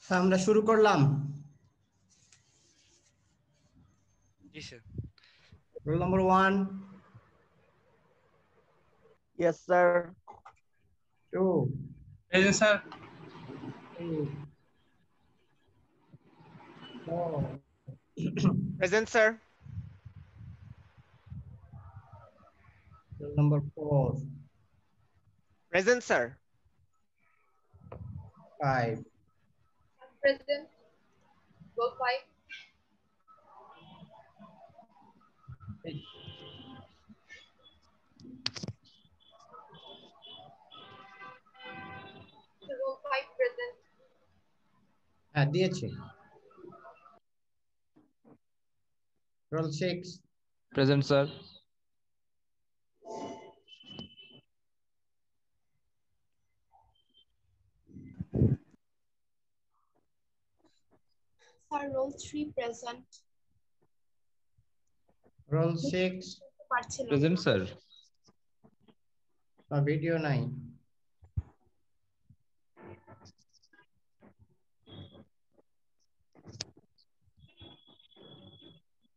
আমরা শুরু করলাম। জি sir. Roll number 1, Yes, sir. 2, Present, sir. 3, 4, Present, sir. roll number 4, Present, sir. 5, Present. Roll 5. 6, Roll 5 present. হ্যাঁ দিয়েছি। Roll 6, Present, sir. Sir, roll 3 present. Roll 6, পারছিলাম Present, না। sir. Video নাই।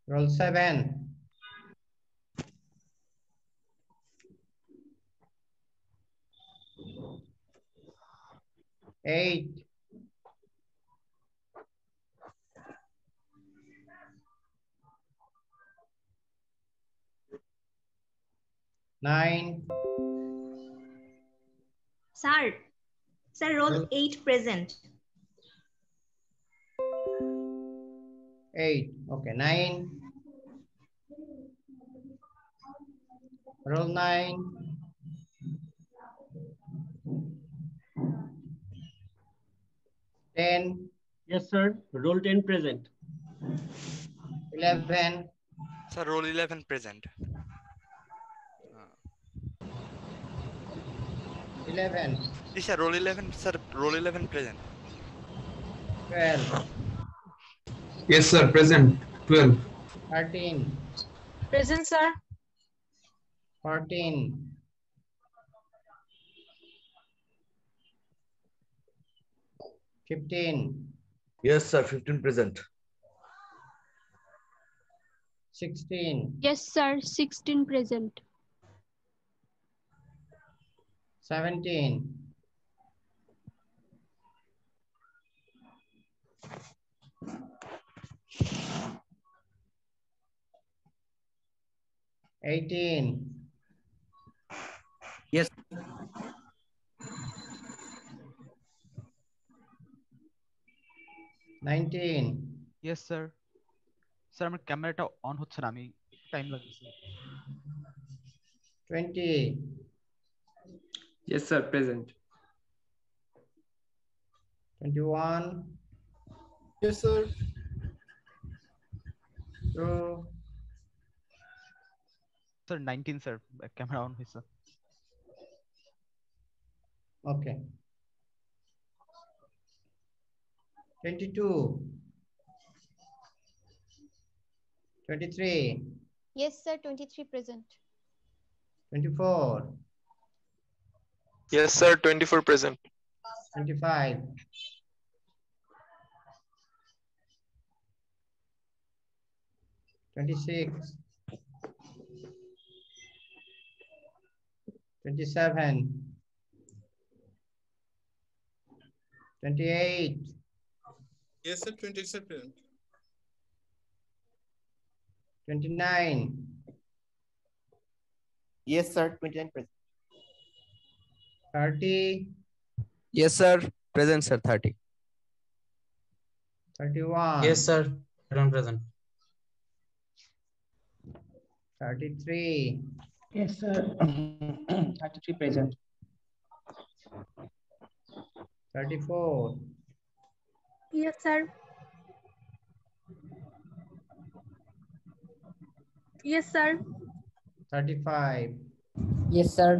Roll 7, 8, 9, Sir, roll 8 present. 8, okay, 9, roll 9, 10, Yes, sir. Roll 10 present. 11, sir roll 11 present. 11, জি sir role 11 sir roll 11 present. 12, Yes, sir. Present. 12. 13, Present, sir. 14, 15, Yes, sir. 15 present. 16, Yes, sir. 16 present. 17, 18, Yes. 19, yes sir. Sir আমার ক্যামেরাটা on হচ্ছে না, আমি time লাগছে। 20, Yes, sir. Present. 21, Yes, sir. 2, sir 19 sir, camera on হয়েছে। okay, 22, 23, Yes, sir. 23 present. 24, Yes, sir. 24 present. 25, 26, 27, 28, Yes, sir. 27 present. 29, Yes, sir. 29 present. 30, Yes, sir. Present, sir. 30. 31, Yes, sir. Present. 33, Yes, sir. 33 present. 34, Yes, sir. Yes, sir. 35, Yes, sir.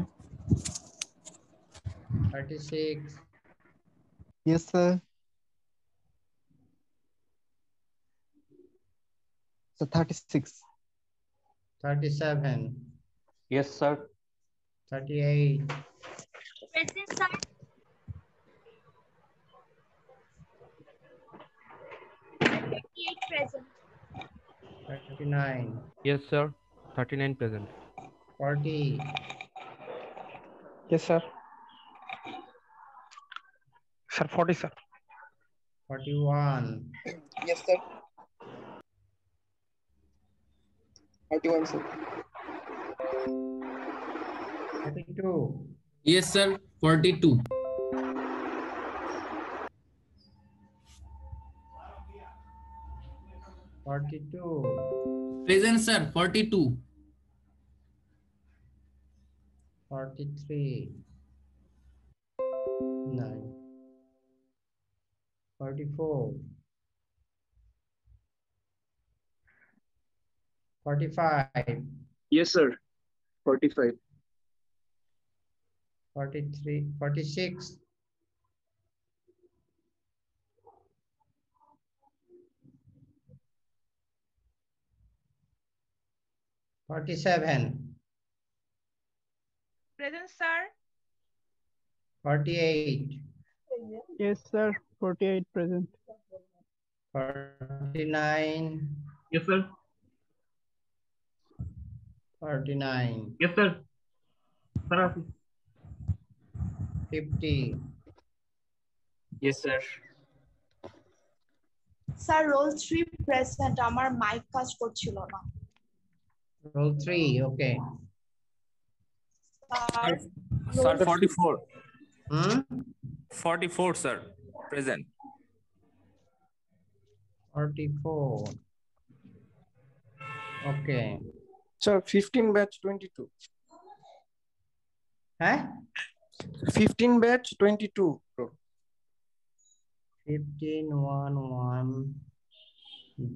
36, Yes, sir. So 36. 37, Yes, sir. 38, Present, sir. 38 present. 39, Yes, sir. 39 present. 40, Yes, sir. Sir, 40, sir. 41, Yes, sir. 41, sir. 42, Yes, sir. 42. 42, Present, sir. 42. 43, 9, 44, 45, Yes, sir. 45. 43, 46, 47, Present, sir. 48, Yes, sir. 48 present. 49, Yes, sir. 49, Yes, sir. Sir. 50, Yes, sir. Sir roll 3 present আমার mic কাজ করছিল না roll 3, okay. Sir Sir, 44. Hmm? 44, sir. Present. 44, okay. Sir, 15 batch 22. Huh? 15 batch 22. Bro. 15, 1, 1,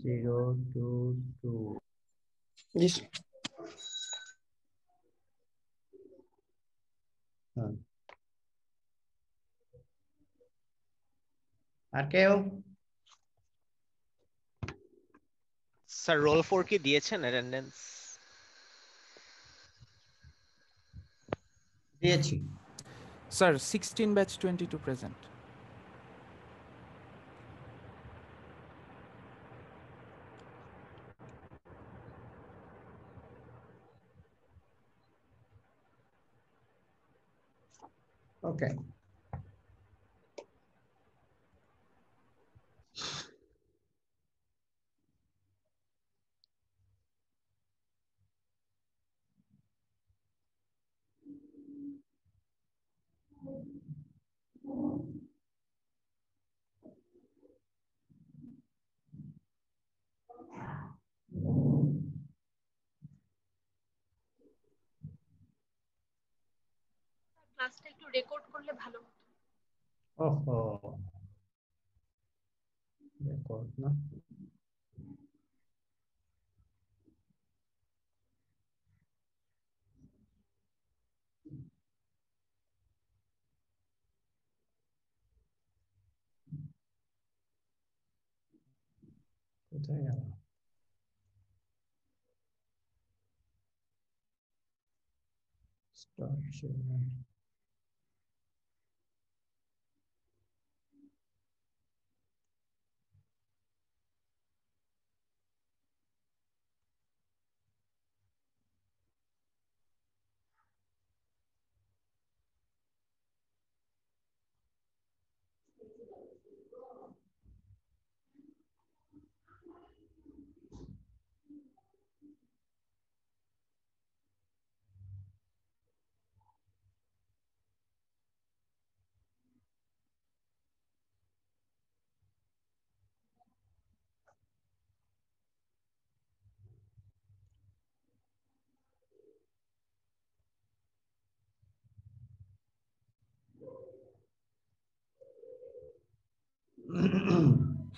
0, 2, 2. Yes. হুম। আর কেউ sir roll 4 কি দিয়েছেন attendance? দিয়েছি। Sir, 16 batch 22 present. Okay. ক্লাসটা একটু রেকর্ড করলে ভালো হতো ওহো রেকর্ড না কোথায় গেল স্টার্ট শেয়ার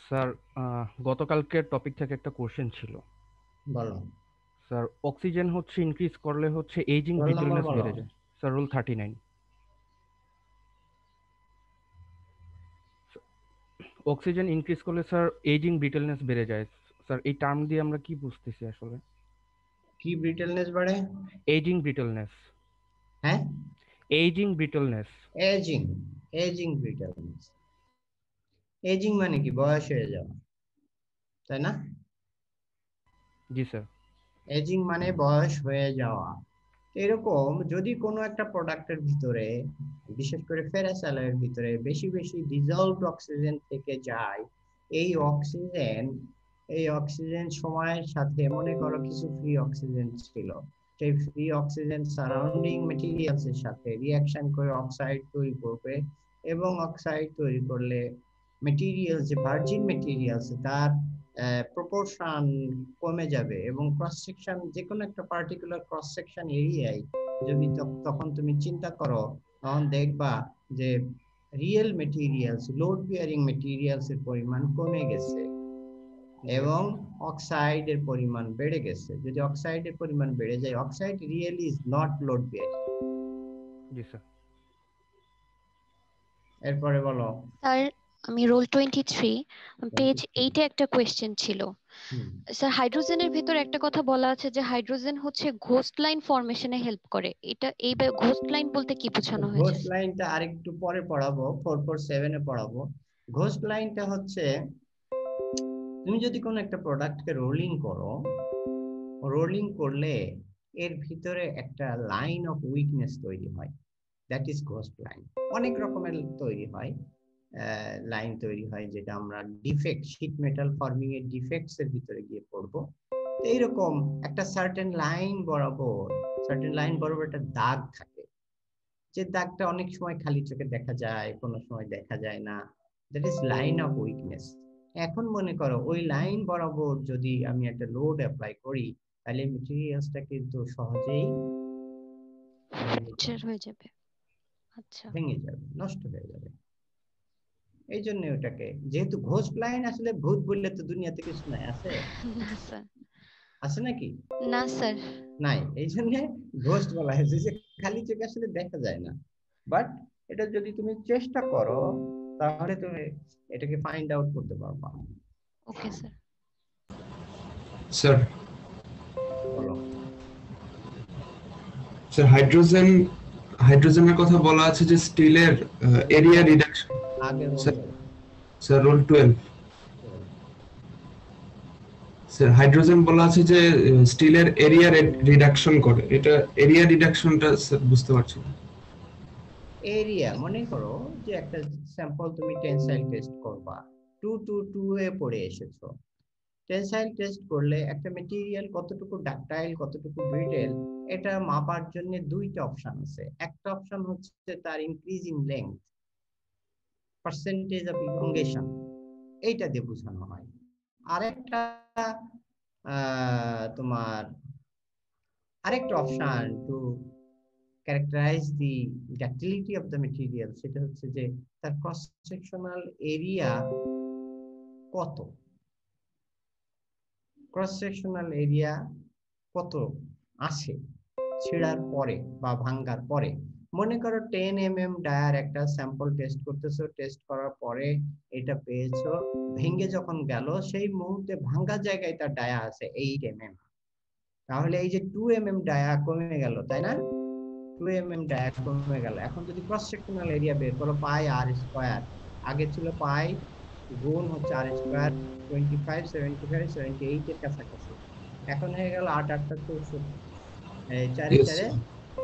স্যার গতকালকের টপিক থেকে একটা কোশ্চেন ছিল বলো স্যার অক্সিজেন হচ্ছে ইনক্রিজ করলে হচ্ছে এজিং রোল নাম্বার ব্রিটলনেস বলো বেড়ে যায় স্যার রোল 39 অক্সিজেন ইনক্রিজ করলে স্যার এজিং ব্রিটলনেস বেড়ে যায় স্যার এই টার্ম দিয়ে আমরা কি বুঝতেছি আসলে কি ব্রিটেলনেস বাড়ে এজিং ব্রিটলনেস হ্যাঁ এজিং ব্রিটলনেস এজিং এজিং ব্রিটেলনেস এজিং মানে কি বয়স হয়ে যাওয়া তাই না? জি স্যার। এজিং মানে বয়স হয়ে যাওয়া। এরকম যদি কোনো একটা প্রোডাক্টের ভিতরে, বিশেষ করে ফেরাস অ্যালয়ের ভিতরে বেশি বেশি ডিজলভড অক্সিজেন থেকে যায়, এই অক্সিজেন সময়ের সাথে, মনে করো কিছু ফ্রি অক্সিজেন ছিল, সেই ফ্রি অক্সিজেন সারাউন্ডিং মেটেরিয়ালস এর সাথে রিঅ্যাকশন করে অক্সাইড তৈরি করবে, এবং অক্সাইড তৈরি করলে মেটেরিয়ালস, যে ভার্জিন মেটেরিয়ালস, তার প্রপোর্শন কমে যাবে, এবং ক্রস সেকশন, যে কোনো একটা পার্টিকুলার ক্রস সেকশন এরিয়ায় যদি তখন তুমি চিন্তা করো, তখন দেখবা যে real materials, load bearing materials এর পরিমাণ কমে গেছে এবং অক্সাইডের পরিমাণ বেড়ে গেছে। যদি অক্সাইডের পরিমাণ বেড়ে যায়, oxide really is not load bearing. G sir. এরপরে বলো। স্যার আমি রোল 23 পেজ 8 এ একটা কোশ্চেন ছিল স্যার। হাইড্রোজেনের ভিতর একটা কথা বলা আছে যে হাইড্রোজেন হচ্ছে ঘোস্ট লাইন ফরমেশনে হেল্প করে। এটা এই ঘোস্ট লাইন বলতে কি বোঝানো হয়েছে? ঘোস্ট লাইনটা আরেকটু পরে পড়াবো, 447 এ পড়াবো। ঘোস্ট লাইনটা হচ্ছে, তুমি যদি কোনো একটা প্রোডাক্টকে রোলিং করো, রোলিং করলে এর ভিতরে একটা লাইন অফ উইকনেস তৈরি হয়, দ্যাট ইজ ঘোস্ট লাইন। অনেক রকমের তৈরি হয়, লাইন তৈরি হয়, যেটা আমরা ডিফেক্ট, শীট মেটাল ফর্মিং এর ডিফেক্টস এর ভিতরে গিয়ে পড়বো। এইরকম একটা সার্টেন লাইন বরাবর একটা দাগ থাকে, যে দাগটা অনেক সময় খালি চোখে দেখা যায়, কোনো সময় দেখা যায় না, that is line of weakness. এখন মনে করো ওই লাইন বরাবর যদি আমি একটা লোড অ্যাপ্লাই করি, তাহলে মেটেরিয়ালসটা কিন্তু সহজেই হয়ে যাবে, আচ্ছা ভেঙে যাবে, নষ্ট হয়ে যাবে। এই জন্য ওটাকে, যেহেতু ঘোস্ট লাইন, আসলে ভূত বললে তো দুনিয়াতে কিছু নাই, আছে? না স্যার। আছে নাকি? না স্যার। নাই, এই জন্য ঘোস্ট বলা হয়েছে, যে খালি চোখে আসলে দেখা যায় না। বাট এটা যদি তুমি চেষ্টা করো, তাহলে তুমি এটাকে ফাইন্ড আউট করতে পারবা। Okay sir. স্যার বলো। স্যার হাইড্রোজেনের কথা বলা আছে যে স্টিলের এরিয়া রিডাকশন। আগে স্যার রোল 12 স্যার হাইড্রোজেন বলা আছে যে স্টিলের এরিয়া রিডাকশন করে। এটা এরিয়া রিডাকশনটা স্যার বুঝতে পারছি না। এরিয়া, মনে করো যে একটা স্যাম্পল তুমি টেনসাইল টেস্ট করবা, 222 এ পড়ে এসেছো। টেনসাইল টেস্ট করলে একটা মেটেরিয়াল কতটুকু ডাকটাইল, কতটুকু ব্রিটেল, এটা মাপার জন্য দুইটা অপশন আছে। একটা অপশন হচ্ছে তার increasing length, percentage of elongation, এইটা দিয়ে বোঝানো হয়। আরেকটা তোমার আরেকটা option to characterize the ductility of the material, সেটা হচ্ছে যে তার ক্রস সেকশনাল এরিয়া কত, ক্রস সেকশনাল এরিয়া কত আসে ছেড়ার পরে বা ভাঙ্গার পরে। মনে করো 10 mm ডায়ার একটা স্যাম্পল টেস্ট করতেছো, টেস্ট করার পরে এটা পেয়েছো, ভেঙে যখন গেল সেই মুহূর্তে ভাঙ্গা জায়গায় তার ডায়া আছে 8 mm, তাহলে এই যে 2 mm ডায়া কমে গেল, তাই না? 2 mm ডায়া কমে গেল। এখন যদি ক্রস সেকশনাল এরিয়া বের করো, পাই আর স্কয়ার, আগে ছিল পাই গুণ হচ্ছে আর স্কয়ার, 25 75 78 এর কাছাকাছি, এখন হয়ে গেল 8 8 64, এই 4 4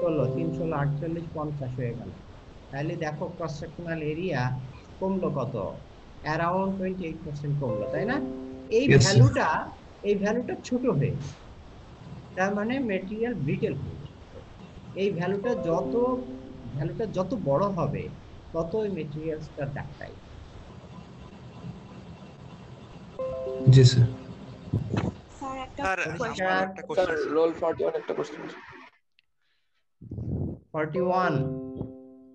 16 3 16 48 50 হয়ে গেল। তাহলে দেখো ক্রস সেকশনাল এরিয়া কমলো কত, অ্যারাউন্ড 28% কমলো, তাই না? এই ভ্যালুটা ছোট হয়ে, তার মানে মেটেরিয়াল ব্রিটেল হয়ে, এই ভ্যালুটা যত বড় হবে তত ওই মেটেরিয়ালসটা ডাকটাইল। জি স্যার। স্যার একটা স্যার রোল 41 একটা কোশ্চেন। 41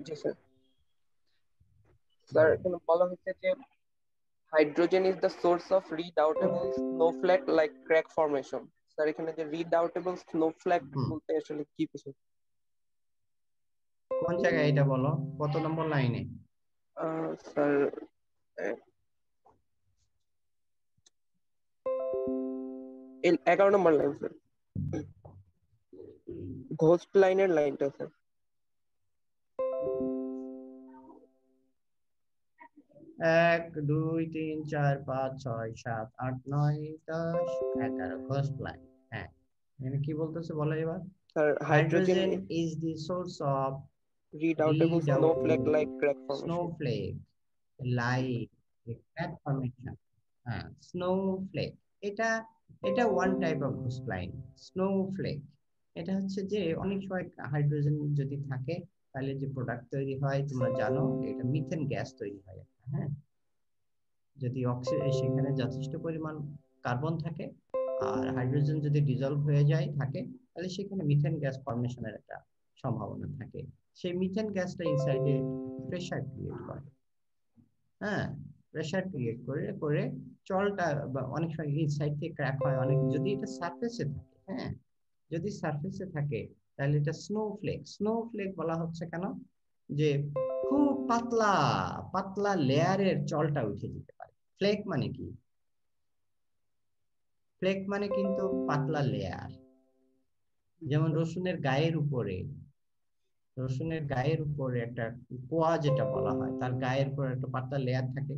জি স্যার। স্যার এখানে বলা হচ্ছে যে hydrogen is the source of রিডাউটেবল snowflake like crack formation. Sir এখানে যে রিডাউটেবল স্নোফ্লেক বলতে আসলে কি বোঝায়? কোন জায়গায় এটা বলো, কত নম্বর লাইনে? স্যার 11 নম্বর লাইন স্যার, ঘোস্ট লাইনের লাইনটা স্যার। 1 2 3 4 5 6 7 8 9 10 11 ghost line. হ্যাঁ, এখানে কি বলতেছে বলো এবার। Sir, hydrogen hydrogen is the source of redoubtable snowflake like crack formation. snowflake like crack formation. হ্যাঁ, snowflake এটা এটা one type of ghost line. Snowflake এটা হচ্ছে যে অনেক সময় হাইড্রোজেন যদি থাকে তাহলে যে প্রোডাক্ট তৈরি হয় তোমরা জানো, এটা মিথেন গ্যাস তৈরি হয়। হ্যাঁ, যদি সেখানে যথেষ্ট পরিমাণ কার্বন থাকে আর হাইড্রোজেন যদি ডিজলভ হয়ে যায় থাকে, তাহলে সেখানে মিথেন গ্যাস ফর্মেশনের একটা সম্ভাবনা থাকে। সেই মিথেন গ্যাসটা ইনসাইডে প্রেসার ক্রিয়েট করে। হ্যাঁ, প্রেসার ক্রিয়েট করে করে জলটা অনেক সময় ইনসাইড থেকে ক্র্যাক হয়, অনেক যদি এটা সারফেসে থাকে। হ্যাঁ, যদি সারফেসে থাকে তাহলে এটা স্নোফ্লেক। স্নোফ্লেক বলা হচ্ছে কেন, যে খুব পাতলা পাতলা লেয়ারের জলটা উঠে যেতে পারে। ফ্লেক মানে কি? ফ্লেক মানে কিন্তু পাতলা লেয়ার। যেমন রসুনের গায়ের উপরে একটা কোয়া যেটা বলা হয়, তার গায়ের উপরে একটা পাতলা লেয়ার থাকে,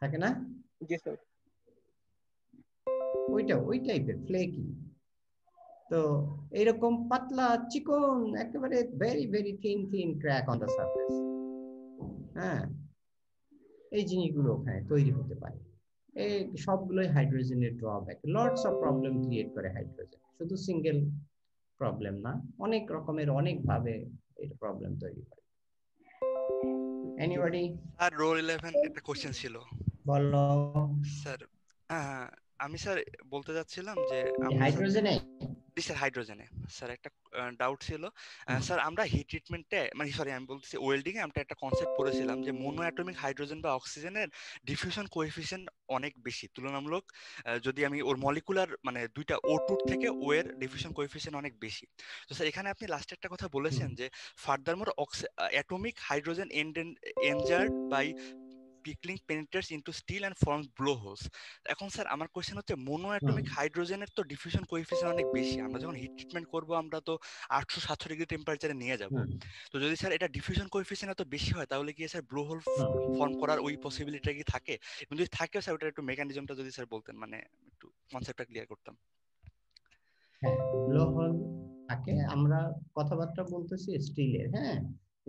থাকে না? জি স্যার। ওই টাইপের ফ্লেকি। তো এরকম পাতলা চিকন একেবারে very very thin thin crack on the surface. হ্যাঁ, এই জিনিসগুলো ওখানে তৈরি হতে পারে। এই সবগুলোই হাইড্রোজেনের drawback. Lots of problem create করে হাইড্রোজেন, শুধু সিঙ্গেল প্রবলেম না, অনেক রকমের অনেক ভাবে এই প্রবলেম তৈরি করে। এনিবডি? স্যার রোল 11 একটা কোশ্চেন ছিল। বলো স্যার। আমি স্যার বলতে যাচ্ছিলাম যে হাইড্রোজেনে, স্যার হাইড্রোজেনে স্যার একটা ডাউট ছিল। স্যার আমরা হিট ট্রিটমেন্টে মানে সরি আমি বলতেছি ওয়েল্ডিং এ আমরা একটা কনসেপ্ট পড়েছিলাম যে মোনো অ্যাটমিক হাইড্রোজেন বা অক্সিজেনের ডিফিউশন কোএফিসিয়েন্ট অনেক বেশি তুলনামূলক। যদি আমি ওর মলিকুলার মানে দুইটা O2 থেকে O এর ডিফিউশন কোএফিসিয়েন্ট অনেক বেশি। তো স্যার এখানে আপনি লাস্টে একটা কথা বলেছেন যে furthermore atomic hydrogen engendered by pickling penetrates into steel and forms blowholes. এখন স্যার আমার কোশ্চেন হচ্ছে মোনো অ্যাটমিক হাইড্রোজেনের তো ডিফিউশন কোএফিসিয়েন্ট অনেক বেশি, আমরা যখন হিট ট্রিটমেন্ট করব আমরা তো 800-700 ডিগ্রি টেম্পারেচারে নিয়ে যাব। তো যদি স্যার এটা ডিফিউশন কোএফিসিয়েন্ট এত বেশি হয় তাহলে কি স্যার ব্লোহোল ফর্ম করার ওই পসিবিলিটিটা কি থাকে? এবং যদি থাকে স্যার ওটার একটু মেকানিজমটা যদি স্যার বলতেন, মানে একটু কনসেপ্টটা ক্লিয়ার করতাম। হ্যাঁ, ব্লোহোল থাকে। আমরা কথাবার্তা বলতেছি স্টিলের। হ্যাঁ,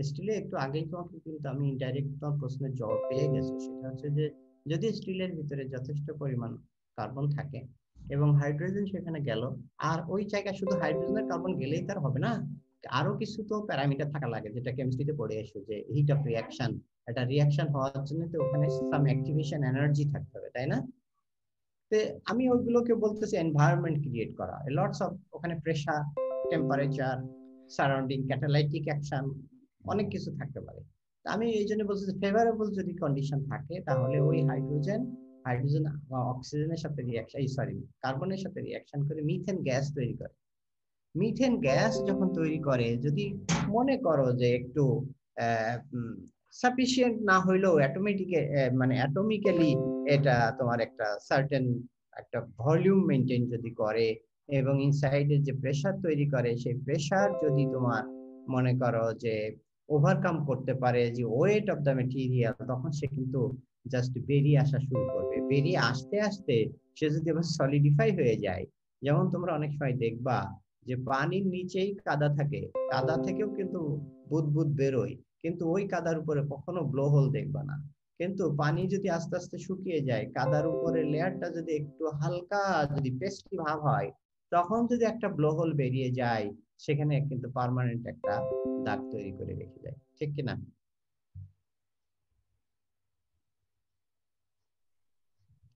স্টিলে একটু আগেই তোমাকে কিন্তু আমি ইনডাইরেক্ট তোমার প্রশ্নের জবাব পেয়ে গেছি। সেটা হচ্ছে যে যদি স্টিলের ভিতরে যথেষ্ট পরিমাণ কার্বন থাকে এবং হাইড্রোজেন সেখানে গেল, আর ওই জায়গায় শুধু হাইড্রোজেন আর কার্বন গেলেই তার হবে না, আরো কিছু তো প্যারামিটার থাকা লাগে, যেটা কেমিস্ট্রিতে পড়ে এসো, যে হিট অফ রিঅ্যাকশন। একটা রিঅ্যাকশন হওয়ার জন্য তো ওখানে সাম অ্যাক্টিভেশন এনার্জি থাকতে হবে, তাই না? আমি ওইগুলোকে বলতেছি এনভায়রনমেন্ট ক্রিয়েট করা। লটস অফ ওখানে pressure, temperature, surrounding, catalytic action, অনেক কিছু থাকতে পারে। আমি এই জন্য বলছি যে ফেভারেবল যদি কন্ডিশন থাকে তাহলে ওই হাইড্রোজেন অক্সিজেনের সাথে কার্বনের সাথে রিঅ্যাকশন করে মিথেন গ্যাস তৈরি করে। মিথেন গ্যাস যখন তৈরি করে, যদি মনে করো যে একটু সাফিসিয়েন্ট না হইলেও অ্যাটমিক্যালি এটা তোমার একটা সার্টেন একটা ভলিউম মেনটেন যদি করে এবং ইনসাইডে যে প্রেসার তৈরি করে, সেই প্রেসার যদি তোমার মনে করো যে ওভারকাম করতে পারে যে ওয়েট অফ দ্য মেটেরিয়াল, তখন সে কিন্তু জাস্ট বেরিয়ে আসা শুরু করবে। বেরিয়ে আসতে আসতে সে যদি আবার সলিডিফাই হয়ে যায়, যেমন তোমরা অনেক সময় দেখবা যে পানির নিচেই কাদা থাকে, কাদা থেকেও কিন্তু বুদবুদ বেরোয়, কিন্তু ওই কাদার উপরে কখনো ব্লোহোল দেখবা না। কিন্তু পানি যদি আস্তে আস্তে শুকিয়ে যায়, কাদার উপরে লেয়ারটা যদি একটু হালকা যদি পেস্টি ভাব হয়, তখন যদি একটা ব্লোহোল বেরিয়ে যায়, সেখানে কিন্তু পার্মানেন্ট একটা দাগ তৈরি করে রেখে যায়। ঠিক কিনা?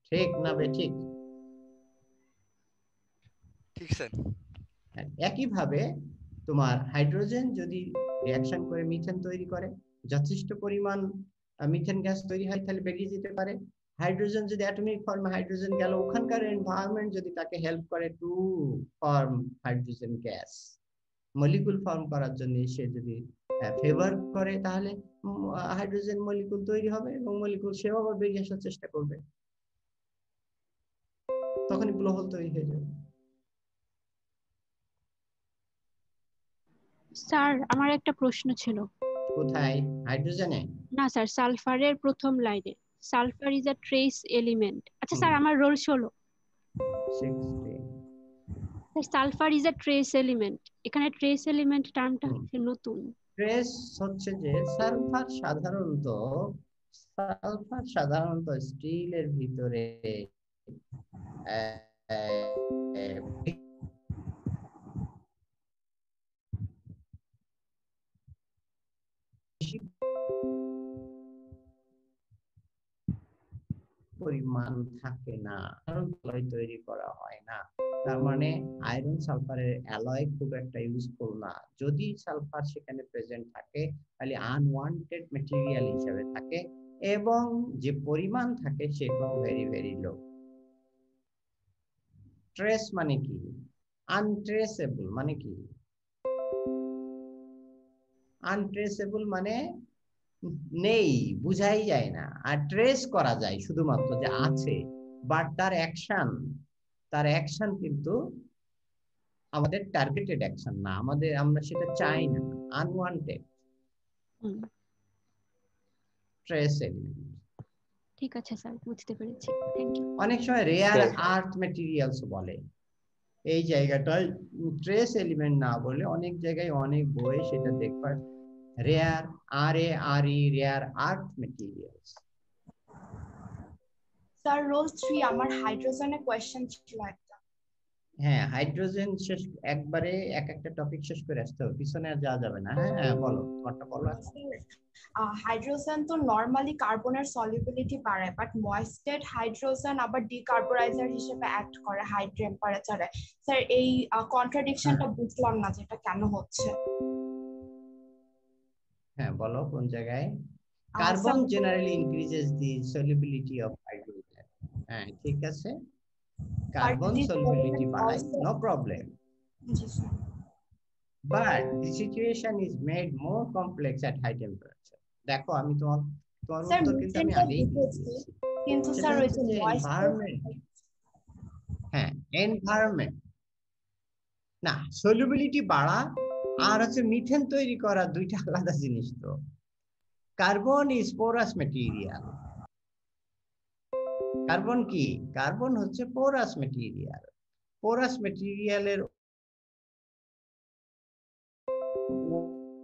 ঠিক না বে ঠিক? ঠিক স্যার। একইভাবে তোমার হাইড্রোজেন যদি রিঅ্যাকশন করে মিথেন তৈরি করে, যথেষ্ট পরিমাণ মিথেন গ্যাস তৈরি হয়, তাহলে বেরিয়ে যেতে পারে। হাইড্রোজেন যদি অ্যাটমিক ফর্মে হাইড্রোজেন গেল, ওখানকার এনভায়রনমেন্ট যদি তাকে হেল্প করে to form hydrogen gas, molecule form করার জন্য সে যদি ফেভার করে, তাহলে হাইড্রোজেন মলিকুল তৈরি হবে এবং মলিকুল সেও আবার বেরিয়ে আসার চেষ্টা করবে, তখনই ব্লোহোল তৈরি হয়ে যাবে। স্যার আমার একটা প্রশ্ন ছিল। কোথায়? হাইড্রোজেনে? না স্যার, সালফারের প্রথম লাইনে। Sulphur is a trace element. আচ্ছা স্যার, আমার roll 16। 16 sulphur is a trace element. এখানে ট্রেস এলিমেন্ট টার্মটা হচ্ছে নতুন। ট্রেস হচ্ছে যে সালফার সাধারণত স্টিলের ভিতরে পরিমাণ থাকে না, অ্যালয় তৈরি করা হয় না। তার মানে আয়রন সালফারের অ্যালয় খুব একটা ইউজফুল না। যদি সালফার সেখানে প্রেজেন্ট থাকে তাহলে আনওয়ান্টেড ম্যাটেরিয়াল হিসেবে থাকে এবং যে পরিমাণ থাকে সেটাও ভেরি ভেরি লো। ট্রেস মানে কি? আনট্রেসেবল মানে কি? আনট্রেসেবল মানে নেই, বুঝাই যায় না। আর ট্রেস করা যায় শুধুমাত্র যে আছে, বাট তার অ্যাকশন কিন্তু আমাদের টার্গেটেড অ্যাকশন না, আমরা সেটা চাই না, আনওয়ান্টেড ট্রেস এলিমেন্ট। ঠিক আছে স্যার, বুঝতে পেরেছি, থ্যাংক ইউ। অনেক সময় রেয়ার আর্থ ম্যাটেরিয়ালস বলে, এই জায়গাটায় ট্রেস এলিমেন্ট না বলে অনেক জায়গায় অনেক বই সেটা দেখবা rare RARE rare earth materials. Sir roll 3 আমার হাইড্রোজেনের কোশ্চেন ছিল একটা। হ্যাঁ, হাইড্রোজেন শেষ একবারে একটা টপিক শেষ করে আসতে হবে, পিছনে আর যাওয়া যাবে না। হ্যাঁ বলো, তোমারটা বলো। হাইড্রোজেন তো নরমালি কার্বনের সলিবিলিটি বাড়ায়, বাট ময়েস্টেড হাইড্রোজেন আবার ডিকার্বোনাইজার হিসেবে অ্যাক্ট করে হাই টেম্পারেচারে। স্যার এই কন্ট্রাডিকশনটা বুঝলাম না যেটা কেন হচ্ছে। হ্যাঁ বলো কোন জায়গায়? Carbon generally increases the solubility of hydrogen. হ্যাঁ ঠিক আছে, কার্বন সলিবিলিটি বাড়ায়, নো প্রবলেম। জি sir. But the situation is made more complex at high temperature. দেখো আমি তোমার উত্তর কিন্তু আমি আগেই দিয়েছি, কিন্তু স্যার ওই যে এনভায়রনমেন্ট, হ্যাঁ এনভায়রনমেন্ট না, সলিবিলিটি বাড়া আর হচ্ছে মিথেন তৈরি করা দুইটা আলাদা জিনিস। তো carbon is porous material. Carbon কি? কার্বন হচ্ছে পোরাস ম্যাটেরিয়াল। পোরাস ম্যাটেরিয়ালের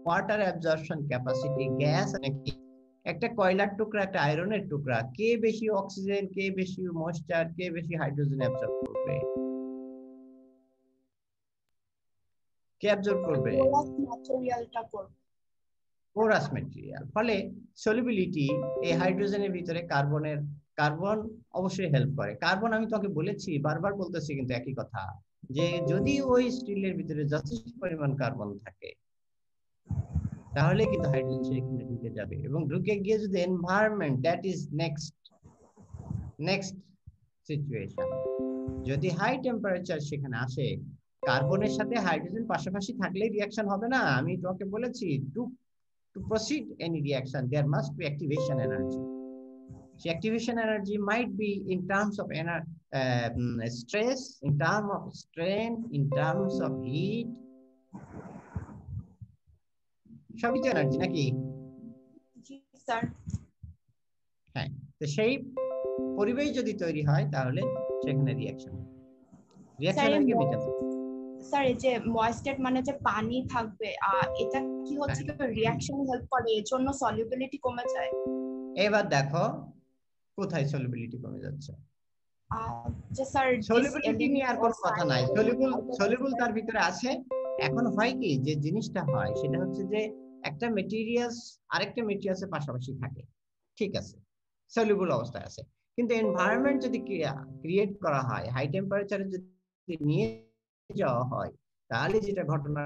ওয়াটার অ্যাবজর্পশন ক্যাপাসিটি, গ্যাস নাকি একটা কয়লার টুকরা একটা আয়রনের টুকরা, কে বেশি অক্সিজেন, কে বেশি ময়েশ্চার, কে বেশি হাইড্রোজেন অ্যাবজর্ব করবে? কে অ্যাবজর্ব করবে? Porous material. ফলে সলিবিলিটি এই হাইড্রোজেনের ভিতরে কার্বন অবশ্যই হেল্প করে। কার্বন আমি তোমাকে বলেছি, বারবার বলতেছি কিন্তু একই কথা, যে যদি ওই স্টিলের ভিতরে যথেষ্ট পরিমাণ কার্বন থাকে তাহলে কিন্তু হাইড্রোজেন সেখানে ঢুকে যাবে, এবং ঢুকে গিয়ে যদি environment, that is next situation. যদি হাই টেম্পারেচার সেখানে আসে, কার্বনের সাথে হাইড্রোজেন পাশাপাশি থাকলে রিঅ্যাকশন হবে না। আমি তোমাকে বলেছি two proceed any reaction there must be activation energy. So activation energy might be in terms of stress, in terms of strain, in terms of heat. সবই তো এনার্জি নাকি? জি স্যার। হ্যাঁ, তো সেই পরিবেশ যদি তৈরি হয় তাহলে সেখানে রিঅ্যাকশন আগে মিটাতে। স্যার এই যে ময়েস্টেড মানে যে পানি থাকবে, এটা কি হচ্ছে কি রিঅ্যাকশন হেল্প করে, এর জন্য সলিবিলিটি কমে যায়? এবার দেখো কোথায় সলিবিলিটি কমে যাচ্ছে। যে স্যার সলিবিলিটি নিয়ে আর কোনো কথা নাই, সলিবল তার ভিতরে আছে। এখন হয় কি, যে জিনিসটা হয় সেটা হচ্ছে যে একটা মেটেরিয়ালস আরেকটা মেটেরিয়ালসের পাশাপাশি থাকে, ঠিক আছে, সলিবল অবস্থায় আছে। কিন্তু এনভায়রনমেন্ট যদি ক্রিয়েট করা হয়, হাই টেম্পারেচারে যদি নিয়ে যাওয়া হয়, তাহলে যেটা ঘটনা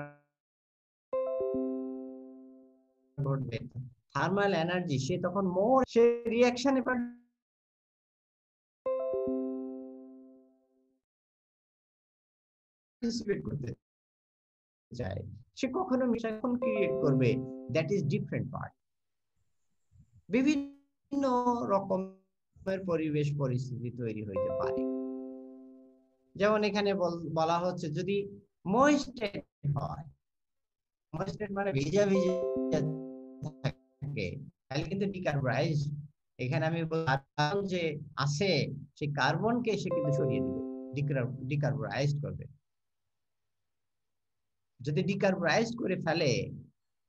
ঘটবে, থার্মাল এনার্জি, সে তখন মোর সে রিঅ্যাকশনে পার্টিসিপেট করতে চায়, সে কখনো মিশন ক্রিয়েট করবে, দ্যাট ইজ ডিফারেন্ট পার্ট। বিভিন্ন রকমের পরিবেশ পরিস্থিতি তৈরি হইতে পারে। যেমন এখানে বলা হচ্ছে যদি ময়েস্টেড হয়, ময়েস্টেড মানে ভিজা ভিজা থাকে তাহলে কিন্তু ডিকার্বনাইজ, এখানে আমি বললাম যে আছে সেই কার্বনকে সে কিন্তু সরিয়ে দিবে, ডিকার্বনাইজড করবে। যদি ডিকার্বনাইজড করে ফেলে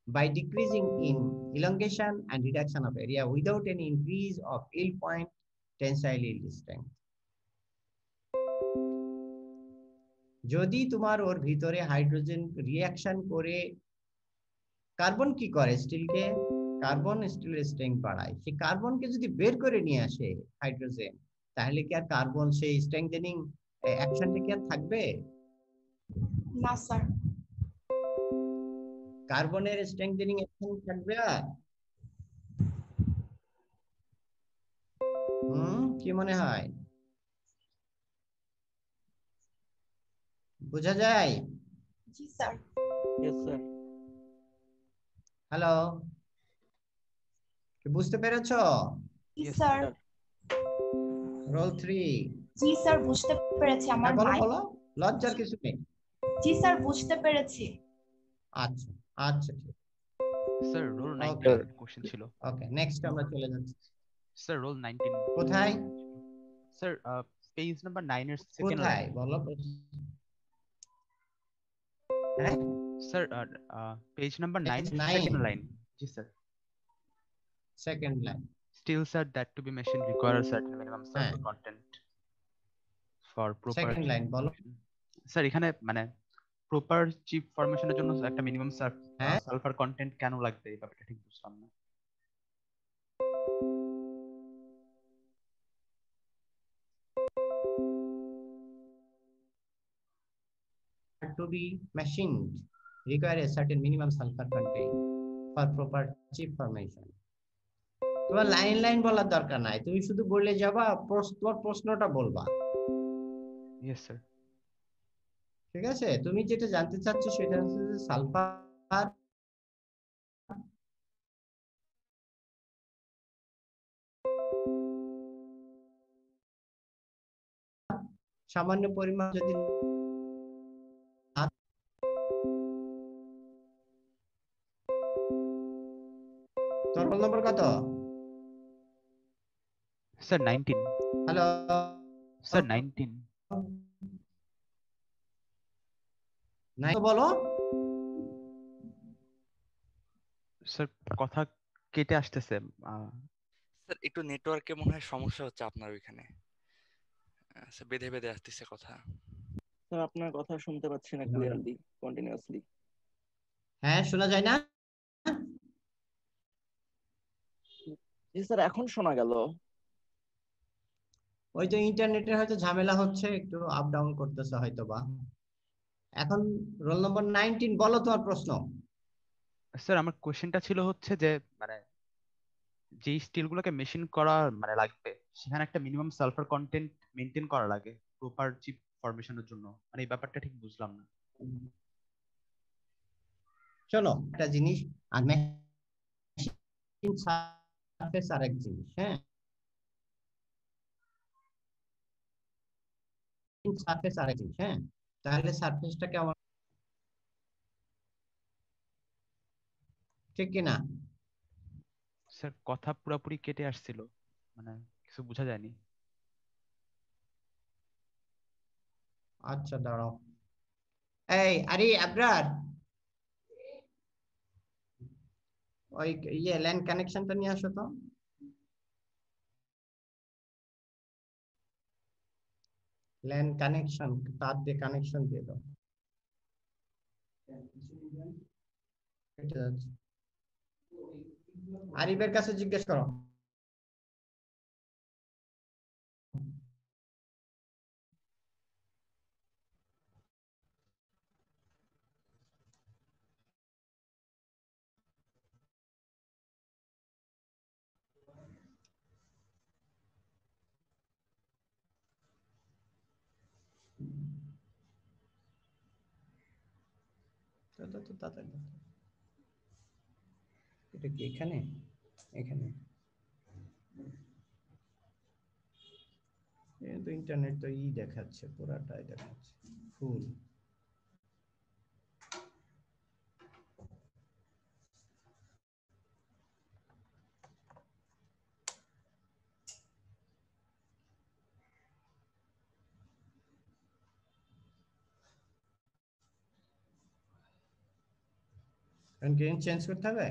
by decreasing in elongation and reduction of area without any increase of yield point, tensile yield strength. যদি তোমার ওর ভিতরে হাইড্রোজেন রিঅ্যাকশন করে কার্বন কি করে, স্টিলকে কার্বন স্টিলের স্ট্রেংথ বাড়ায়, সেই কার্বনকে যদি বের করে নিয়ে আসে হাইড্রোজেন, তাহলে কি আর কার্বন সেই স্ট্রেংথেনিং অ্যাকশনটা কি আর থাকবে? না স্যার। কার্বনের স্ট্রেংথেনিং অ্যাকশন থাকবে আর? কি মনে হয়, বোঝা যায়? জি স্যার। Yes sir. হ্যালো, বুঝতে পেরেছো? জি স্যার। রোল 3। জি স্যার বুঝতে পেরেছি। আমার বলো মাইন্ড, বলো, লজ্জার কিছু নেই। জি স্যার বুঝতে পেরেছি। আচ্ছা আচ্ছা ঠিক স্যার রোল 19 কোশ্চেন ছিল। ওকে, নেক্সট আমরা চলে যাচ্ছি। স্যার রোল 19 কোথায়? স্যার পেজ নাম্বার 9 এর সেকেন্ড কোথায় লাইন। বলো। হ্যাঁ sir page number 9 second line. G sir. Second line. Still said that to be machined require a certain minimum sulfur content for proper second line বলো। Sir এখানে মানে proper chip ফরমেশনের জন্য একটা minimum sulphur content কেন লাগবে এই ব্যাপারটা ঠিক বুঝলাম না। To be machined require a certain minimum sulfur content for proper chip formation. তোমার লাইন লাইন বলার দরকার নাই, তুমি শুধু বললে যাবা, তোমার প্রশ্নটা বলবা। Yes sir. ঠিক আছে, তুমি যেটা জানতে চাচ্ছ সেটা হচ্ছে যে সালফার সামান্য পরিমাণ যদি তোর রোল নম্বর কত? স্যার 19। Hello sir 19। নাই বলো। স্যার কথা কেটে আসতেছে। স্যার একটু নেটওয়ার্কে মনে হয় সমস্যা হচ্ছে আপনার ওইখানে, স্যার বেঁধে বেঁধে আসতেছে কথা। স্যার আপনার কথা শুনতে পাচ্ছি না ক্লিয়ারলি, কন্টিনিউয়াসলি। হ্যাঁ শোনা যায় না? জি স্যার এখন শোনা গেল। ওই তো ইন্টারনেটের হয়তো ঝামেলা হচ্ছে, একটু আপ ডাউন করতেছে হয়তো বা। এখন রোল নম্বর 19 বলো তোমার প্রশ্ন। স্যার আমার কোশ্চেনটা ছিল হচ্ছে যে মানে যে স্টিলগুলোকে মেশিন করা মানে লাগবে সেখানে একটা মিনিমাম সালফার কন্টেন্ট মেইনটেইন করা লাগে প্রপার চিপ ফরমেশনের জন্য, মানে এই ব্যাপারটা ঠিক বুঝলাম না। শোনো একটা জিনিস, আর মেশিন সারফেস আরেক জিনিস। হ্যাঁ সারফেস আরেক জিনিস। হ্যাঁ তাহলে সারফেসটা কেমন, ঠিক কিনা? স্যার কথা পুরোপুরি কেটে আসছিল, মানে কিছু বোঝা যায়নি। আচ্ছা দাঁড়াও, এই আরে আবরার ওই ইয়ে ল্যান্ড কানেকশনটা নিয়ে আসো তো। ল্যান্ড কানেকশন, তার দিয়ে কানেকশন দিয়ে দাও। আরিফের কাছে জিজ্ঞেস করো। এটা কি এখানে? এখানে তো ইন্টারনেট তো ই দেখাচ্ছে, পুরাটাই দেখাচ্ছে ফুল। গ্রিন চেঞ্জ করতে হবে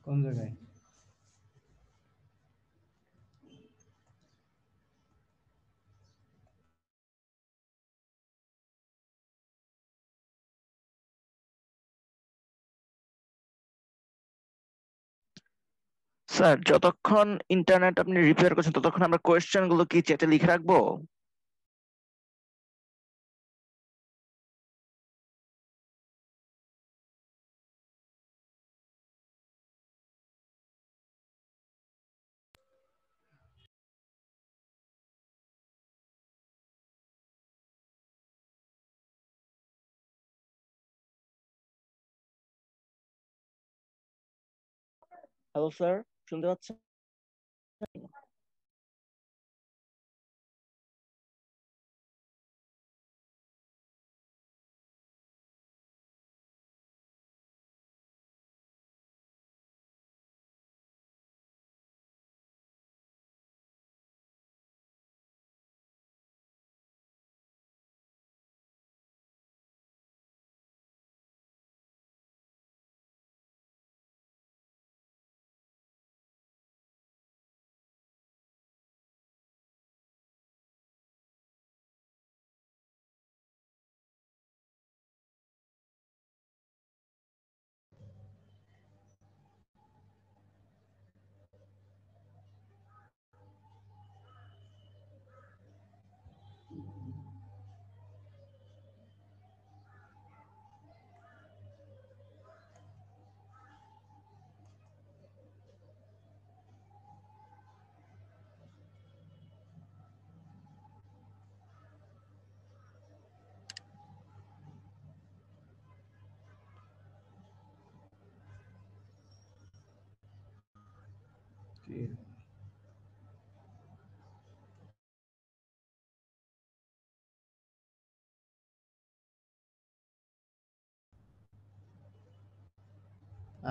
কোন জায়গায়? স্যার যতক্ষণ ইন্টারনেট আপনি রিপেয়ার করছেন ততক্ষণ আমরা কোয়েশ্চেন গুলো কি চ্যাটে লিখে রাখবো? হ্যালো স্যার, শুনতে পাচ্ছেন?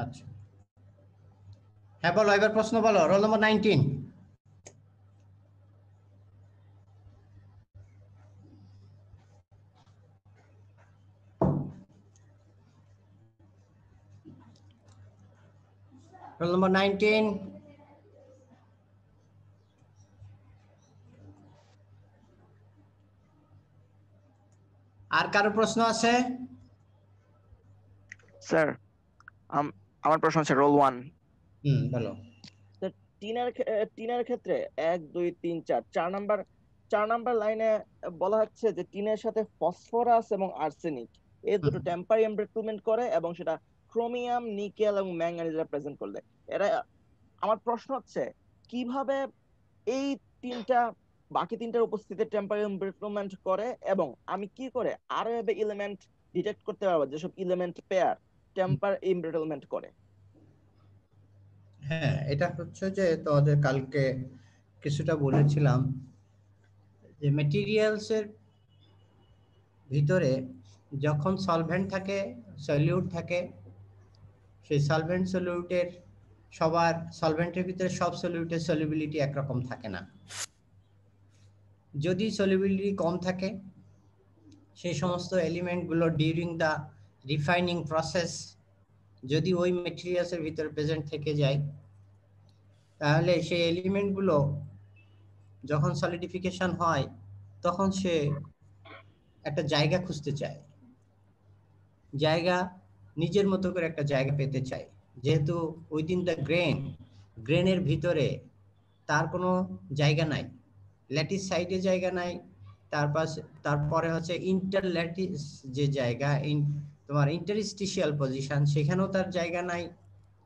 আচ্ছা, হ্যাঁ বলো, এবার প্রশ্ন বলো। Roll number 19। Roll number 19। আর কারো প্রশ্ন আছে? স্যার আমার প্রশ্ন আছে রোল 1। বলো। স্যার টিনের ক্ষেত্রে 1 2 3 4 4 নাম্বার লাইনে বলা হচ্ছে যে টিনের সাথে ফসফরাস এবং আর্সেনিক এই দুটো টেম্পারি এমব্রিটলমেন্ট করে এবং সেটা ক্রোমিয়াম, নিকেল এবং ম্যাঙ্গানিজ প্রেজেন্ট করলে এরা, আমার প্রশ্ন হচ্ছে কিভাবে এই বাকি তিনটার উপস্থিতিতে টেম্পারি এমব্রিটলমেন্ট করে এবং আমি কি করে আরো এলিমেন্ট ডিটেক্ট করতে পারবো যেসব এলিমেন্ট পেয়ার টেম্পার এমব্রিটলমেন্ট করে? হ্যাঁ, এটা হচ্ছে যে তোমাদের কালকে কিছুটা বলেছিলাম যে মেটেরিয়ালস এর ভিতরে যখন সলভেন্ট থাকে, সলিউট থাকে, সেই সলভেন্ট সলিউটের সবার সলভেন্টের ভিতরে সব সলিউটের সলিবিলিটি একরকম থাকে না। যদি সলিবিলিটি কম থাকে সেই সমস্ত এলিমেন্টগুলো ডিউরিং দ্য রিফাইনিং প্রসেস যদি ওই মেটেরিয়ালসের ভিতরে প্রেজেন্ট থেকে যায় তাহলে সেই এলিমেন্টগুলো যখন সলিডিফিকেশন হয় তখন সে একটা জায়গা খুঁজতে চায়, জায়গা নিজের মতো করে একটা জায়গা পেতে চায়। যেহেতু উইদিন দ্য গ্রেনের ভিতরে তার কোনো জায়গা নাই, ল্যাটিস সাইডে জায়গা নাই, তারপরে হচ্ছে ইন্টারল্যাটিস যে জায়গা, তোমার ইন্টারস্টিশিয়াল পজিশন, সেখানেও তার জায়গা নাই।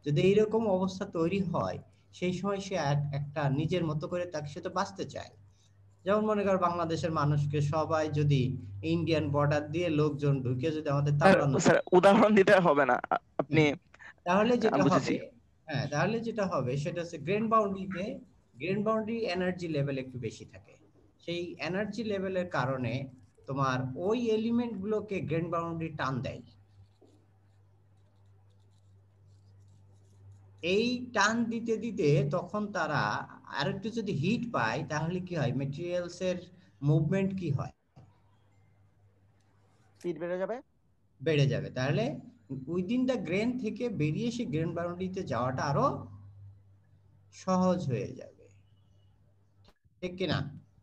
যদি এইরকম অবস্থা তৈরি হয় সেই সময় সে একটা নিজের মতো করে তাকে সে তো বাঁচতে চায়। যেমন মনে কর বাংলাদেশের মানুষকে সবাই যদি ইন্ডিয়ান বর্ডার দিয়ে লোকজন ঢুকে যদি আমাদের উদাহরণ দিতে হবে না আপনি, তাহলে যেটা হবে সেটা হচ্ছে গ্রেন বাউন্ডারি এনার্জি লেভেল একটু বেশি থাকে। সেই এনার্জি লেভেলের কারণে তোমার ওই এলিমেন্ট গুলোকে গ্রেন বাউন্ডারি টান দেয়। এই টান দিতে দিতে তখন তারা আরেকটু যদি হিট পায় তাহলে কি হয়, মেটেরিয়ালস এর মুভমেন্ট কি হয়, স্পিড বেড়ে যাবে। তাহলে উইদিন দ্য গ্রেন থেকে বেরিয়ে সে গ্রেন বাউন্ডারিতে যাওয়াটা আরো সহজ হয়ে যাবে, ঠিক কিনা?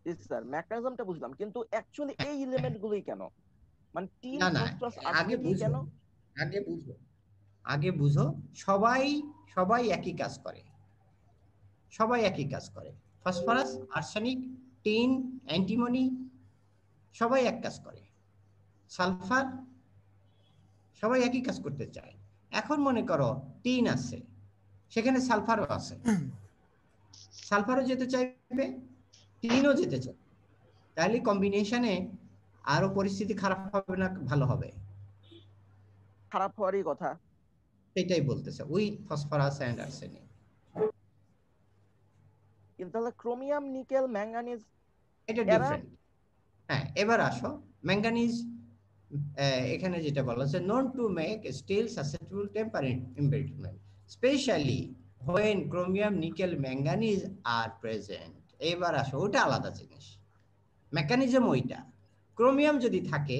জি স্যার, মেকানিজমটা বুঝলাম, কিন্তু অ্যাকচুয়ালি এই এলিমেন্ট গুলোই কেন, মানে টিন, না না, ফসফরাস, আগে আর্সেনিক বুঝো, কেন? আগে বুঝো। সবাই একই কাজ করে, ফসফরাস, আর্সেনিক, টিন, অ্যান্টিমনি সবাই এক কাজ করে। সালফার সবাই একই কাজ করতে চায়। এখন মনে করো টিন আছে, সেখানে সালফারও আছে, সালফারও যেতে চাইবে, টিনও যেতে চাইবে, তাহলে কম্বিনেশনে আরো পরিস্থিতি খারাপ হবে না ভালো হবে? খারাপ হওয়ারই কথা। সেটাই বলতেছে, উইথ ফসফরাস এন্ড আর্সেনিক। কিন্তু তাহলে ক্রোমিয়াম, নিকেল, ম্যাঙ্গানিজ এটা ডিফারেন্ট। হ্যাঁ, এবার আসো ম্যাঙ্গানিজ। এখানে যেটা বলা হচ্ছে, known to make steel susceptible temperate embrittlement especially when chromium, nickel, manganese are present. এবার আসো, ওটা আলাদা জিনিস, মেকানিজম ওইটা। ক্রোমিয়াম যদি থাকে,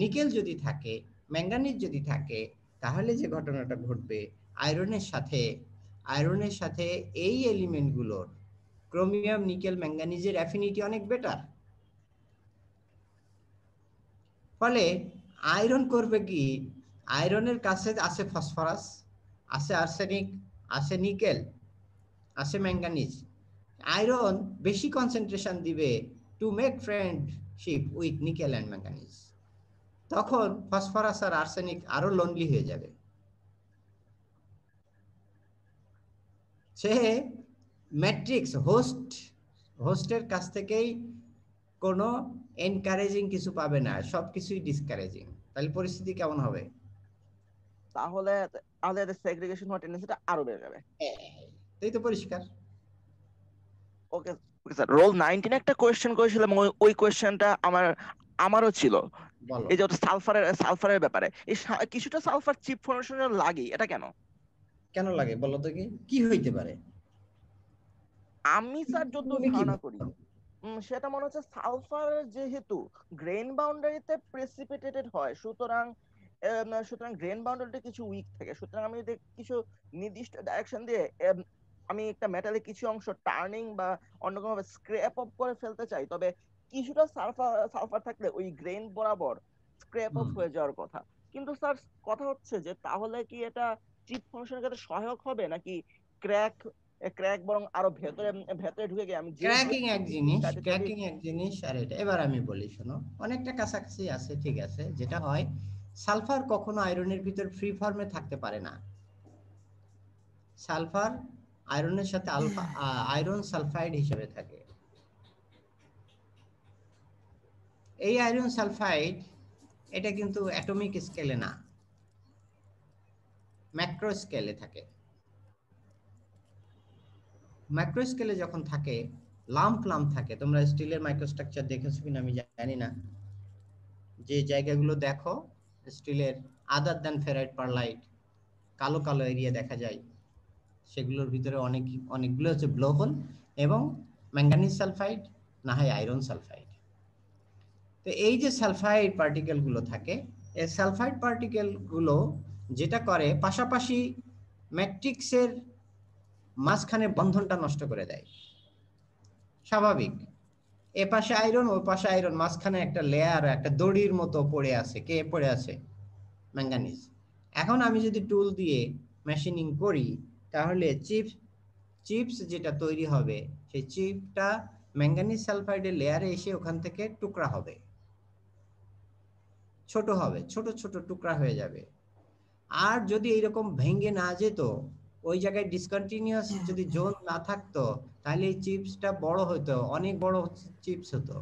নিকেল যদি থাকে, ম্যাঙ্গানিজ যদি থাকে, তাহলে যে ঘটনাটা ঘটবে, আয়রনের সাথে এই এলিমেন্টগুলোর ক্রোমিয়াম, নিকেল, ম্যাঙ্গানিজের অ্যাফিনিটি অনেক বেটার। ফলে আয়রন করবে কি, আয়রনের কাছে আছে ফসফরাস, আছে আর্সেনিক, আছে নিকেল, আছে ম্যাঙ্গানিজ। আয়রন বেশি কনসেন্ট্রেশন দিবে to make friendship with nickel and manganese. তখন ফসফরাস আর আর্সেনিক আরো লোনলি হয়ে যাবে। সে ম্যাট্রিক্স হোস্টের কাছ থেকেই কোনো এনকারেজিং কিছু পাবে না, সবকিছুই ডিসকারেজিং। তাহলে পরিস্থিতি কেমন হবে? তাহলে সেগ্রিগেশন হওয়ার টেন্ডেন্সিটা আরো বেড়ে যাবে। এই তো পরিষ্কার। ওকে স্যার, রোল 19 একটা কোশ্চেন করেছিলাম, ওই কোশ্চেনটা আমারও ছিল। এই যে সালফারের ব্যাপারে, এই কিছুটা সালফার চিপ ফর্মেশনে লাগে, এটা কেন লাগে বলো তো, কি হইতে পারে? আমি স্যার যতদূর ধারণা করি, সেটা মনে হচ্ছে সালফার যেহেতু গ্রেন বাউন্ডারিতে প্রেসিপিটেটেড হয়, সুতরাং গ্রেন বাউন্ডারিটা কিছু উইক থাকে। সুতরাং আমি যদি কিছু নির্দিষ্ট ডাইরেকশন দিয়ে আমি একটা মেটালের কিছু অংশ টার্নিং বা অন্য কোনোভাবে স্ক্র্যাপ অফ করে ফেলতে চাই, তবে কিছুটা সালফার থাকলে ওই গ্রেন বরাবর স্ক্র্যাপ অফ হয়ে যাওয়ার কথা। কিন্তু স্যার কথা হচ্ছে যে তাহলে কি এটা চিপ ফাংশনের ক্ষেত্রে সহায়ক হবে, নাকি ক্র্যাক বরং আরো ভেতরে ঢুকে গিয়ে আমি ক্র্যাকিং এক জিনিস আর এটা এবার আমি বলি, শোনো, অনেকটা কাছাকাছি আছে, ঠিক আছে। যেটা হয়, সালফার কখনো আয়রনের ভিতর ফ্রি ফর্মে থাকতে পারে না। সালফার আয়রনের সাথে আয়রন সালফাইড হিসেবে থাকে। এই আয়রন সালফাইড এটা কিন্তু অ্যাটমিক স্কেলে না, ম্যাক্রো স্কেলে থাকে। ম্যাক্রো স্কেলে যখন থাকে, লাম্প থাকে। তোমরা স্টিলের মাইক্রোস্ট্রাকচার দেখেছো কিনা আমি জানি না, যে জায়গাগুলো দেখো স্টিলের আদার দ্যান ফেরাইট পারলাইট কালো কালো এরিয়া দেখা যায়, সেগুলোর ভিতরে অনেকগুলো হচ্ছে ব্লো হোল এবং ম্যাঙ্গানিজ সালফাইড না হয় আয়রন সালফাইড। তো এই যে সালফাইড পার্টিকেল গুলো থাকে, এই সালফাইড পার্টিকেল গুলো যেটা করে, পাশাপাশি ম্যাট্রিক্সের মাঝখানে বন্ধনটা নষ্ট করে দেয়। স্বাভাবিক, এ পাশে আয়রন, ওই পাশে আয়রন, মাঝখানে একটা লেয়ার, একটা দড়ির মতো পড়ে আছে। কে পড়ে আছে? ম্যাঙ্গানিজ। এখন আমি যদি টুল দিয়ে মেশিনিং করি, তাহলে চিপস যেটা তৈরি হবে, সেই চিপটা ম্যাঙ্গানিজ সালফাইডের লেয়ারে এসে ওখান থেকে টুকরা হবে, ছোট হবে, ছোট ছোট টুকরা হয়ে যাবে। আর যদি এইরকম ভেঙে না যেত, ওই জায়গায় ডিসকন্টিনিউয়াস যদি জোন না থাকতো, তাহলে এই চিপসটা বড় হতো, অনেক বড় চিপস হতো।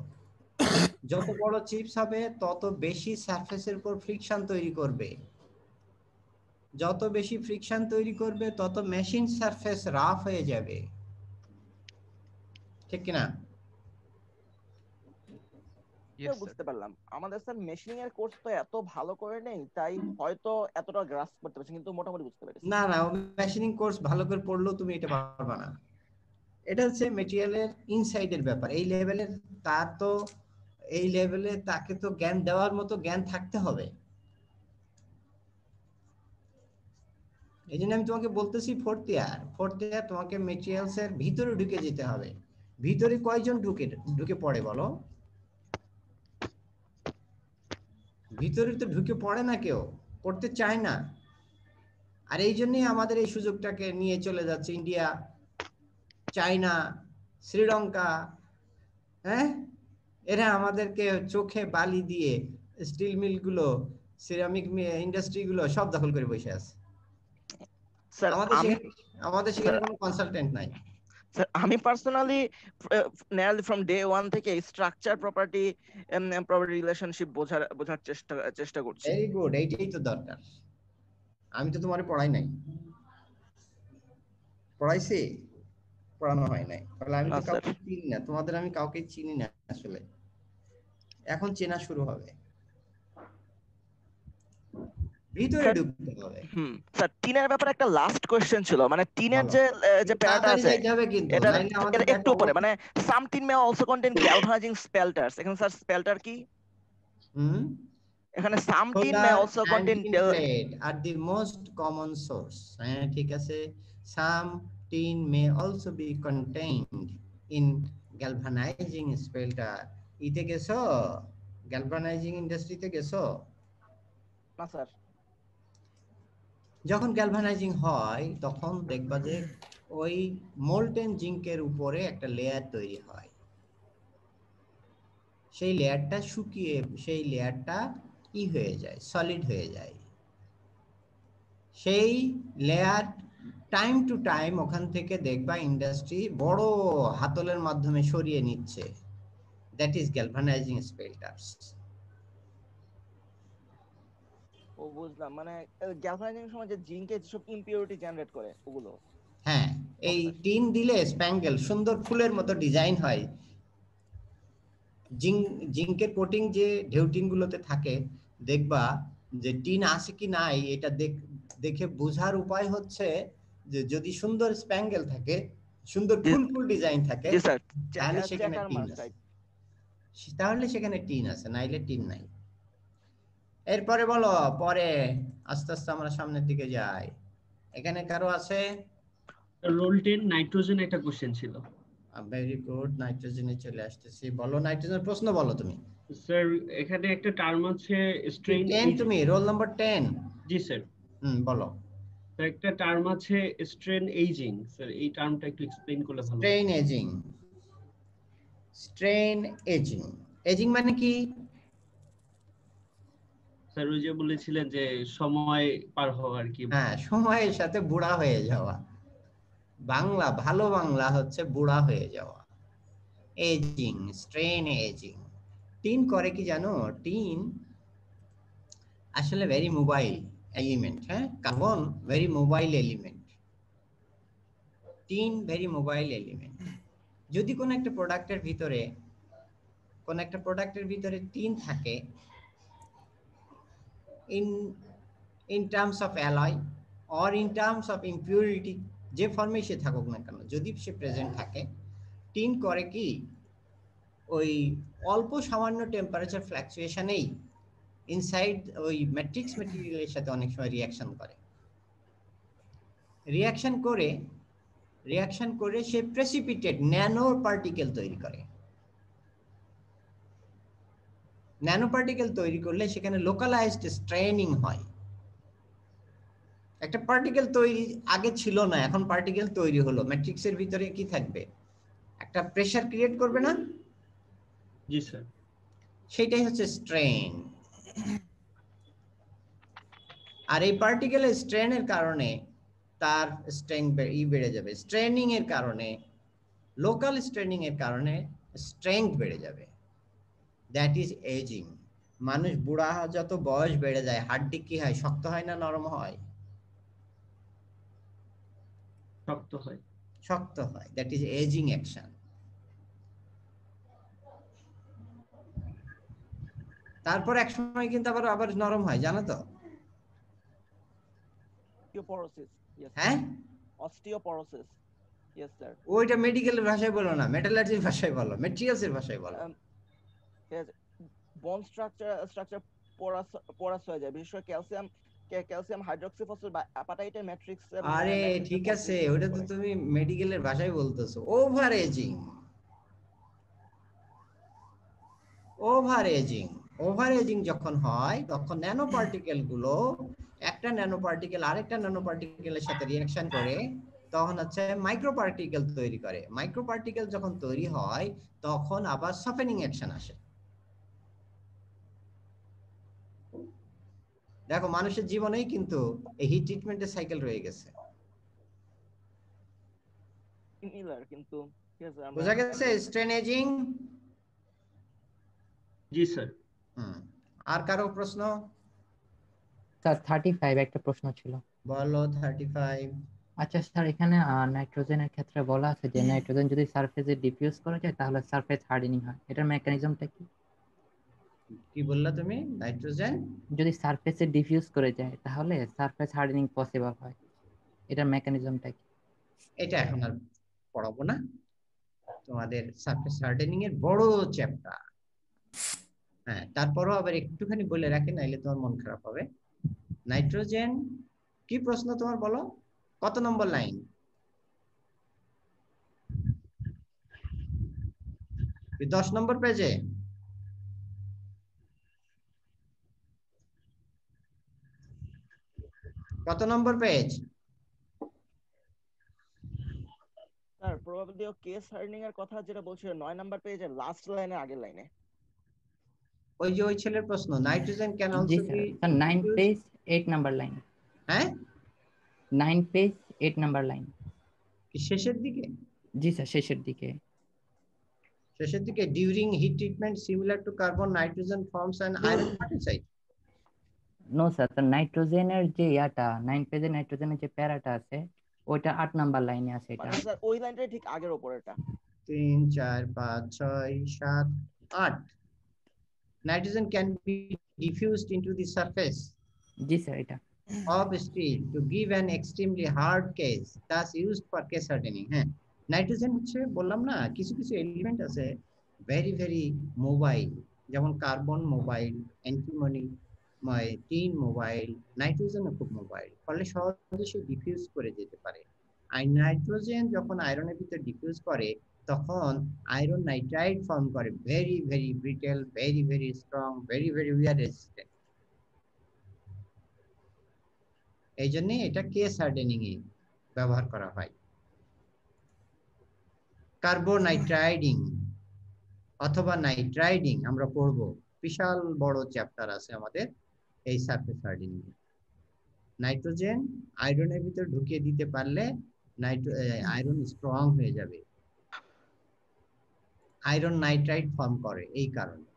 যত বড় চিপস হবে তত বেশি সারফেসের উপর ফ্রিকশন তৈরি করবে, যত বেশি ফ্রিকশন তৈরি করবে তত মেশিন সারফেস রাফ হয়ে যাবে, ঠিক কিনা? বুঝতে পারলাম। আমাদের স্যার মেশিনিং এর কোর্স তো এত ভালো করে নেই, তাই হয়তো এতটা গ্রাস্প করতে পারছি, কিন্তু মোটামুটি বুঝতে পেরেছি। না মেশিনিং কোর্স ভালো করে পড়লেও তুমি এটা পারবে না। এটা হচ্ছে মেটেরিয়ালের ইনসাইডের ব্যাপার। এই লেভেলের তার তো এই লেভেলে তাকে তো জ্ঞান দেওয়ার মতো জ্ঞান থাকতে হবে। এই জন্য আমি তোমাকে বলতেছি ফোর্থ ইয়ার তোমাকে মেটেরিয়ালস এর ভিতরে ঢুকে যেতে হবে। ভিতরে কয়জন ঢুকে পড়ে বলো? ভিতরে তো ঢুকে পড়ে না, কেউ পড়তে চায় না। আর এই জন্যই আমাদের এই সুযোগটাকে নিয়ে চলে যাচ্ছে ইন্ডিয়া, চায়না, শ্রীলঙ্কা, হ্যাঁ, এরা আমাদেরকে চোখে বালি দিয়ে স্টিল মিল গুলো, সিরামিক ইন্ডাস্ট্রি গুলো সব দখল করে বসে আছে। স্যার আমাদের সেখানে কোনো কনসালটেন্ট নাই। স্যার আমি পার্সোনালি নিয়ারলি ফ্রম ডে 1 থেকে স্ট্রাকচার প্রপার্টি রিলেশনশিপ বোঝার চেষ্টা করছি। ভেরি গুড, এইটাই তো দরকার। আমি তো তোমারে পড়াই নাই, পড়াইছি? পড়ানো হয় নাই। তাহলে আমি তো কাউকে চিনি না, তোমাদের আমি কাউকে চিনি না আসলে। এখন চেনা শুরু হবে, ভিতরে ঢুকতে হবে। স্যার টিনের ব্যাপারে একটা লাস্ট কোশ্চেন ছিল, মানে টিনের যে প্যারাটা আছে এটা একটু পরে, মানে some tin may also contain galvanizing spelters. এখানে স্যার স্পেল্টার কি? এখানে some tin may also contain আর দি মোস্ট কমন সোর্স। হ্যাঁ ঠিক আছে, some tin may also be contained in galvanizing spelter. ইতে গেছো? গ্যালভানাইজিং ইন্ডাস্ট্রিতে গেছো? না স্যার। যখন গ্যালভানাইজিং হয় তখন দেখবা যে ওই মোল্টেন জিঙ্কের উপরে একটা লেয়ার তৈরি হয়। সেই লেয়ারটা শুকিয়ে সেই লেয়ারটা কি হয়ে যায়, সলিড হয়ে যায়। সেই লেয়ার টাইম টু টাইম ওখান থেকে দেখবা ইন্ডাস্ট্রি বড় হাতলের মাধ্যমে সরিয়ে নিচ্ছে। That is galvanizing spelters. ও বুঝলাম, মানে গ্যালভানাইজিং এর সময় যে জিঙ্কে যেসব ইমপিউরিটি জেনারেট করে ওগুলো। হ্যাঁ, এই টিন দিলে স্প্যাঙ্গেল সুন্দর ফুলের মতো ডিজাইন হয়। জিঙ্কের কোটিং যে ঢেউটিন গুলোতে থাকে, দেখবা যে টিন আছে কি নাই এটা দেখে বোঝার উপায় হচ্ছে যে যদি সুন্দর স্প্যাঙ্গেল থাকে, সুন্দর ফুল ডিজাইন থাকে, তাহলে সেখানে টিন আছে, তাহলে সেখানে টিন আছে, নাইলে টিন নাই। এরপরে বলো, পরে আস্তে আস্তে আমরা সামনের দিকে যাই। এখানে কারো আছে? রোল 10 নাইট্রোজেন একটা কোশ্চেন ছিল। ভেরি গুড, নাইট্রোজেনে চলে আসতেছি। বলো নাইট্রোজেনের প্রশ্ন বলো তুমি। স্যার এখানে একটা টার্ম আছে স্ট্রেইন। 10 তুমি রোল নাম্বার 10? জি স্যার। বলো। স্যার একটা টার্ম আছে স্ট্রেন এজিং। স্যার এই টার্মটা একটু এক্সপ্লেইন করলে ভালো। Strain aging. Strain aging, aging মানে কি? স্যার ওই যে বলেছিলেন যে সময় পার হওয়া আর কি। হ্যাঁ, সময়ের সাথে বুড়া হয়ে যাওয়া। বাংলা, ভালো বাংলা হচ্ছে বুড়া হয়ে যাওয়া। Ageing, strain ageing. টিন করে কি জানো? টিন আসলে ভেরি মোবাইল এলিমেন্ট। হ্যাঁ, carbon very mobile element, tin very mobile element. যদি কোন একটা প্রোডাক্টের ভিতরে টিন থাকে, in terms of alloy or in terms of impurity, যে ফর্মে সে থাকুক না কেন, যদি সে প্রেজেন্ট থাকে, টিন করে কি ওই অল্প সামান্য টেম্পারেচার ফ্ল্যাকচুয়েশনেই ইনসাইড ওই ম্যাট্রিক্স ম্যাটেরিয়ালের সাথে অনেক সময় রিঅ্যাকশন করে সে প্রেসিপিটেট ন্যানো পার্টিকেল তৈরি করে। ন্যানো পার্টিকেল তৈরি করলে সেখানে লোকালাইজড স্ট্রেনিং হয়। একটা পার্টিকেল তৈরি আগে ছিল না, এখন পার্টিকেল তৈরি হলো। ম্যাট্রিক্সের ভিতরে কি থাকবে? একটা প্রেসার ক্রিয়েট করবে না? জি স্যার। সেটাই হচ্ছে স্ট্রেন। আর এই পার্টিকেলের স্ট্রেনের কারণে তার স্ট্রেংথ বেড়ে যাবে। স্ট্রেনিং এর কারণে, লোকাল স্ট্রেনিং এর কারণে স্ট্রেংথ বেড়ে যাবে। That is aging. মানুষ বুড়া যত বয়স বেড়ে যায়, হাড্ডি কি হয়? শক্ত হয় না নরম হয়? শক্ত হয়। That is aging action. তারপর এক সময় কিন্তু আবার নরম হয়, জানো তো? অস্টিওপোরোসিস। হ্যাঁ, অস্টিওপোরোসিস। Yes sir. ওইটা মেডিকেলের ভাষায় বলো না, মেটালার্জির ভাষায় বলো, ম্যাটেরিয়ালসের ভাষায় বলো। বন্ড স্ট্রাকচার পোরাস হয়ে যায়, বিশেষ করে ক্যালসিয়াম হাইড্রোক্সিফসফেট বা অ্যাপাটাইটের ম্যাট্রিক্স। আরে ঠিক আছে, ওটা তো তুমি মেডিকেলের ভাষায় বলতেছো, ওভার এজিং। ওভার এজিং যখন হয় তখন ন্যানো পার্টিকেল গুলো একটা ন্যানো পার্টিকেল আরেকটা ন্যানো পার্টিকেলের সাথে রিঅ্যাকশন করে তখন হচ্ছে মাইক্রো পার্টিকেল তৈরি করে। মাইক্রো পার্টিকেল যখন তৈরি হয় তখন আবার সফেনিং অ্যাকশন আসে। দেখো মানুষের জীবনেই কিন্তু এই হিট ট্রিটমেন্টের সাইকেল রয়ে গেছে। কিন্তু বোঝা গেছে স্ট্রেন এজিং? জি স্যার। আর কারো প্রশ্ন? স্যার 35 একটা প্রশ্ন ছিল। বলো 35। আচ্ছা স্যার, এখানে নাইট্রোজেনের ক্ষেত্রে বলা আছে যে নাইট্রোজেন যদি সারফেসে ডিফিউজ করা যায় তাহলে সারফেস হার্ডেনিং হয়, এটার মেকানিজমটা কি? কি বললা তুমি? নাইট্রোজেন যদি সারফেসে ডিফিউজ করে যায় তাহলে সারফেস হার্ডেনিং পসিবল হয়, এটার মেকানিজমটা কি? এটা এখন আর পড়াবো না, তোমাদের সারফেস হার্ডেনিং এর বড় চ্যাপ্টার। হ্যাঁ, তারপরও আবার একটুখানি বলে রাখি, নাইলে তোমার মন খারাপ হবে। নাইট্রোজেন কি প্রশ্ন তোমার, বলো কত নম্বর লাইন? 10 নম্বর পেজে? কত নম্বর page? Sir probability of case hardening এর কথা যেটা বলছিল 9 নাম্বার পেজের লাস্ট লাইনে, আগের লাইনে। ওই যে ওই ছেলের প্রশ্ন, নাইট্রোজেন ক্যান জি also sir, B 9 page 8 number line. হ্যাঁ 9 পেজ 8 নাম্বার লাইন। কি শেষের দিকে? জি স্যার, শেষের দিকে। শেষের দিকে during heat treatment similar to carbon nitrogen forms an iron পার্টিসাইড। নো স্যার, তো নাইট্রোজেনের যে ইয়াটা 9 পেজে নাইট্রোজেনের যে প্যারাটা আছে ওইটা 8 নাম্বার লাইনে আছে। এটা মানে স্যার ওই লাইনটাই ঠিক আগের উপরেরটা। 3 4 5 6 7 8 nitrogen can be diffused into the surface G sir, এটা of steel to give an extremely hard case, thus used for case hardening. হ্যাঁ, নাইট্রোজেন হচ্ছে বললাম না, কিছু কিছু এলিমেন্ট আছে ভেরি ভেরি মোবাইল, যেমন carbon mobile, antimony tin mobile, নাইট্রোজেনও খুব মোবাইল, ফলে সহজে সে ডিফিউজ করে যেতে পারে। আর নাইট্রোজেন যখন আয়রনের ভিতর ডিফিউজ করে তখন আয়রন নাইট্রাইড ফর্ম করে, very very brittle, very very strong, very very wear resistant. এই জন্য এটা কেস হার্ডেনিং এ ব্যবহার করা হয়। কার্বোনাইট্রাইডিং অথবা নাইট্রাইডিং আমরা পড়বো, বিশাল বড় চ্যাপ্টার আছে আমাদের এই সারফেস হার্ডেনিং এ। নাইট্রোজেন আয়রনের ভিতর ঢুকিয়ে দিতে পারলে আয়রন স্ট্রং হয়ে যাবে, আয়রন নাইট্রাইড ফর্ম করে এই কারণে।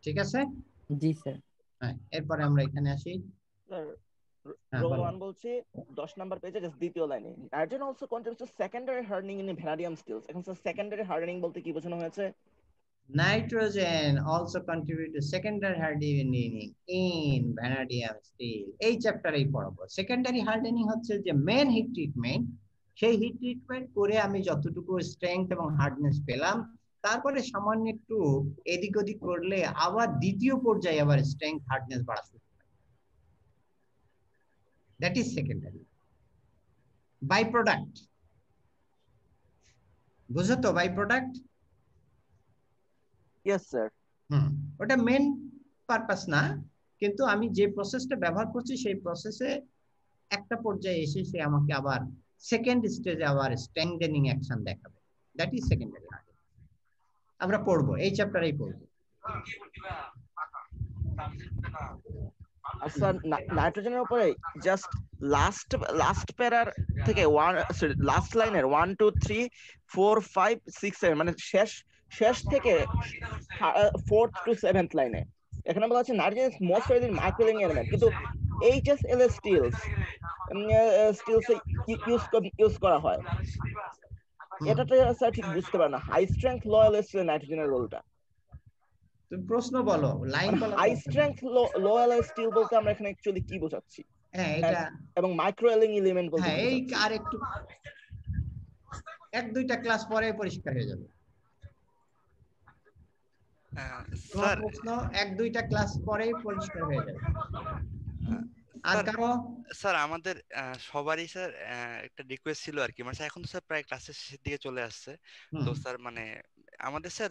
ঠিক আছে? জি স্যার। হ্যাঁ, এরপরে আমরা এখানে আসি। স্যার রোল 1 বলছি 10 নাম্বার পেজে জাস্ট দ্বিতীয় লাইনে, nitrogen also contributes to secondary hardening in vanadium stills. এখন স্যার সেকেন্ডারি হার্ডেনিং বলতে কি বোঝানো হয়েছে? Nitrogen also contribute to secondary hardening in vanadium steel. এই চ্যাপ্টারেই পড়াবো। সেকেন্ডারি হার্ডেনিং হচ্ছে যে মেন হিট ট্রিটমেন্ট, সেই হিট ট্রিটমেন্ট করে আমি যতটুকু স্ট্রেংথ এবং হার্ডনেস পেলাম, তারপরে সামান্য একটু এদিক ওদিক করলে আবার দ্বিতীয় পর্যায়ে আবার স্ট্রেংথ হার্ডনেস বাড়া শুরু হয়। That is secondary. By product, বুঝো তো বাই প্রোডাক্ট? Yes sir. ওটা মেন পারপাস না, কিন্তু আমি যে প্রসেসটা ব্যবহার করছি সেই প্রসেসে একটা পর্যায়ে এসে সে আমাকে আবার সেকেন্ড স্টেজে আবার স্ট্রেংথেনিং অ্যাকশন দেখাবে। That is secondary hardening. আমরা পড়বো, এই চ্যাপ্টারেই পড়বো। আচ্ছা, নাইট্রোজেনের উপরে জাস্ট লাস্ট প্যারার থেকে লাস্ট লাইনের 1 2 3 4 5 6 7 মানে শেষ থেকে 4th to 7th লাইনে এখানে বলা আছে nitrogen is most Radeon মাইক্রোলিং element, কিন্তু HSLS স্টিলস ইউজ করা হয়। এটা তো স্যার ঠিক বুঝতে পারে না হাই স্ট্রেংথ লয়াল স্টিল নাইট্রোজেনের রোলটা। তুমি প্রশ্ন বলো, লাইন বলো। হাই স্ট্রেংথ লয়াল স্টিল বলতে আমরা এখানে অ্যাকচুয়ালি কি বোঝাচ্ছি? হ্যাঁ, এটা এবং মাইক্রোলিং এলিমেন্ট বলতে হ্যাঁ, এই আর একটু 1-2টা ক্লাস পরে পরিষ্কার হয়ে যাবে। তোমার স্যার প্রশ্ন 1-2টা ক্লাস পরেই পরিষ্কার হয়ে যাবে। আর স্যার কারো স্যার আমাদের সবারই স্যার একটা রিকোয়েস্ট ছিল আর কি, মানে স্যার এখন তো স্যার প্রায় ক্লাসের শেষের দিকে চলে আসছে। তো স্যার মানে আমাদের স্যার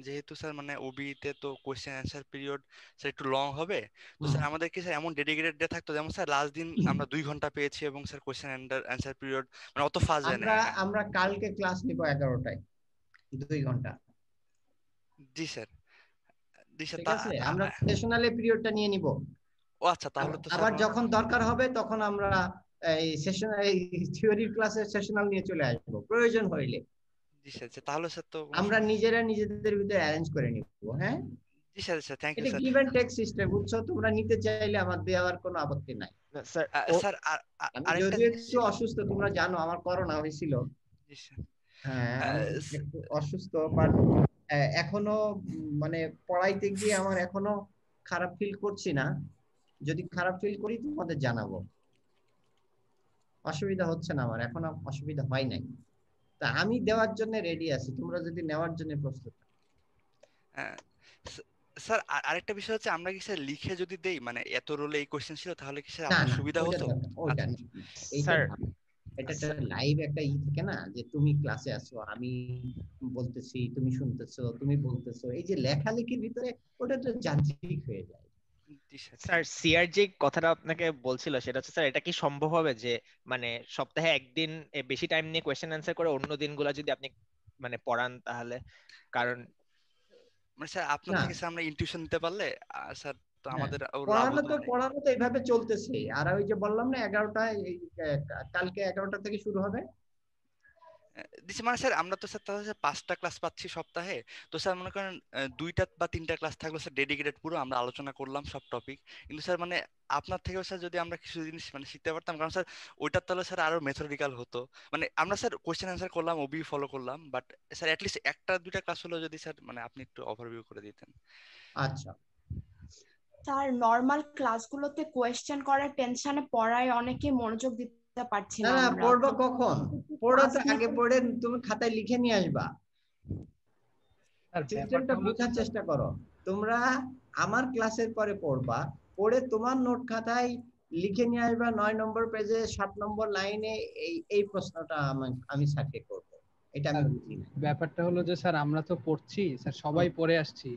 যেহেতু স্যার মানে ওবিতে তো কোশ্চেন অ্যান্সার পিরিয়ড স্যার একটু লং হবে, তো স্যার আমাদের কি স্যার এমন ডেডিকেটেড ডে থাকতো, যেমন স্যার লাস্ট দিন আমরা 2 ঘন্টা পেয়েছি এবং স্যার কোশ্চেন অ্যান্সার পিরিয়ড মানে অত ফাস্ট যায় না। আমরা কালকে ক্লাস নিব 11টায় 2 ঘন্টা। জি স্যার, জি স্যার। ঠিক আছে, আমরা সেশনালে পিরিয়ডটা নিয়ে নিব। ও আচ্ছা, তাহলে তো আবার যখন দরকার হবে তখন আমরা এই সেশন এই থিওরির ক্লাসে সেশনাল নিয়ে চলে আসব প্রয়োজন হইলে। জি স্যার, তাহলে স্যার তো আমরা নিজেদের ভিতরে অ্যারেঞ্জ করে নিব। হ্যাঁ জি স্যার, থ্যাংক ইউ এটা স্যার। গিভ এন্ড টেক সিস্টেম, বুঝছো? তোমরা নিতে চাইলে আমার দেওয়ার কোনো আপত্তি নাই। স্যার আমি যদিও একটু অসুস্থ, তোমরা জানো আমার করোনা হয়েছিল। জি স্যার। হ্যাঁ আমি একটু অসুস্থ, বাট এখনো মানে পড়াইতে গিয়ে আমার এখনো খারাপ ফিল করছি না। যদি খারাপ ফিল করি তোমাদের জানাবো। অসুবিধা হচ্ছে না, আমার এখনো অসুবিধা হয় নাই। তা আমি দেওয়ার জন্য রেডি আছি, তোমরা যদি নেওয়ার জন্য প্রস্তুত। স্যার আরেকটা বিষয় হচ্ছে, আমরা কি স্যার লিখে যদি দেই, মানে এত রোলে এই কোশ্চেন ছিল, তাহলে কি স্যার আমাদের সুবিধা হতো? স্যার এটা লাইভ একটা থাকে না, যে তুমি ক্লাসে আছো, আমি বলতেছি, তুমি শুনতেছো, তুমি বলতেছো, এই যে লেখালেখির ভিতরে ওটা তো যান্ত্রিক হয়ে যায়। স্যার সিআরজি কথাটা আপনাকে বলছিল, সেটা হচ্ছে স্যার এটা কি সম্ভব হবে যে মানে সপ্তাহে একদিন বেশি টাইম নিয়ে কোয়েশ্চেন অ্যান্সার করে অন্য দিনগুলো যদি আপনি মানে পড়ান, তাহলে কারণ মানে স্যার আপনার থেকে স্যার আমরা ইনটিউশন নিতে পারলে স্যার তো আমাদের পড়ানো তো এইভাবে চলতেছে। আর ওই যে বললাম না 11টায় কালকে 11টা থেকে শুরু হবে। দিচ্ছে মানে স্যার আমরা তো স্যার তাহলে 5টা ক্লাস পাচ্ছি সপ্তাহে, তো স্যার মনে করেন 2টা বা 3টা ক্লাস থাকলো স্যার ডেডিকেটেড, পুরো আমরা আলোচনা করলাম সব টপিক। কিন্তু স্যার মানে আপনার থেকেও স্যার যদি আমরা কিছু জিনিস মানে শিখতে পারতাম, কারণ স্যার ওইটার তাহলে স্যার আরো মেথডিক্যাল হতো। মানে আমরা স্যার কোশ্চেন অ্যান্সার করলাম, ওবি ফলো করলাম, বাট স্যার অ্যাটলিস্ট 1টা 2টা ক্লাস হলো যদি স্যার মানে আপনি একটু ওভারভিউ করে দিতেন। আচ্ছা স্যার নরমাল ক্লাসগুলোতে কোয়েশ্চেন করার টেনশনে পড়ায় অনেকে মনোযোগ দিতে পারছি না। না পড়বো কখন? পড়ো তো আগে, পড়ে তুমি খাতায় লিখে নিয়ে আসবা। সিস্টেমটা বোঝার চেষ্টা করো। তোমরা আমার ক্লাসের পরে পড়বা, পড়ে তোমার নোট খাতায় লিখে নিয়ে আসবা 9 নম্বর পেজে 7 নম্বর লাইনে এই প্রশ্নটা আমি সাথে করব। এটা আমি বুঝি না। ব্যাপারটা হলো যে স্যার আমরা তো পড়ছি, স্যার সবাই পড়ে আসছি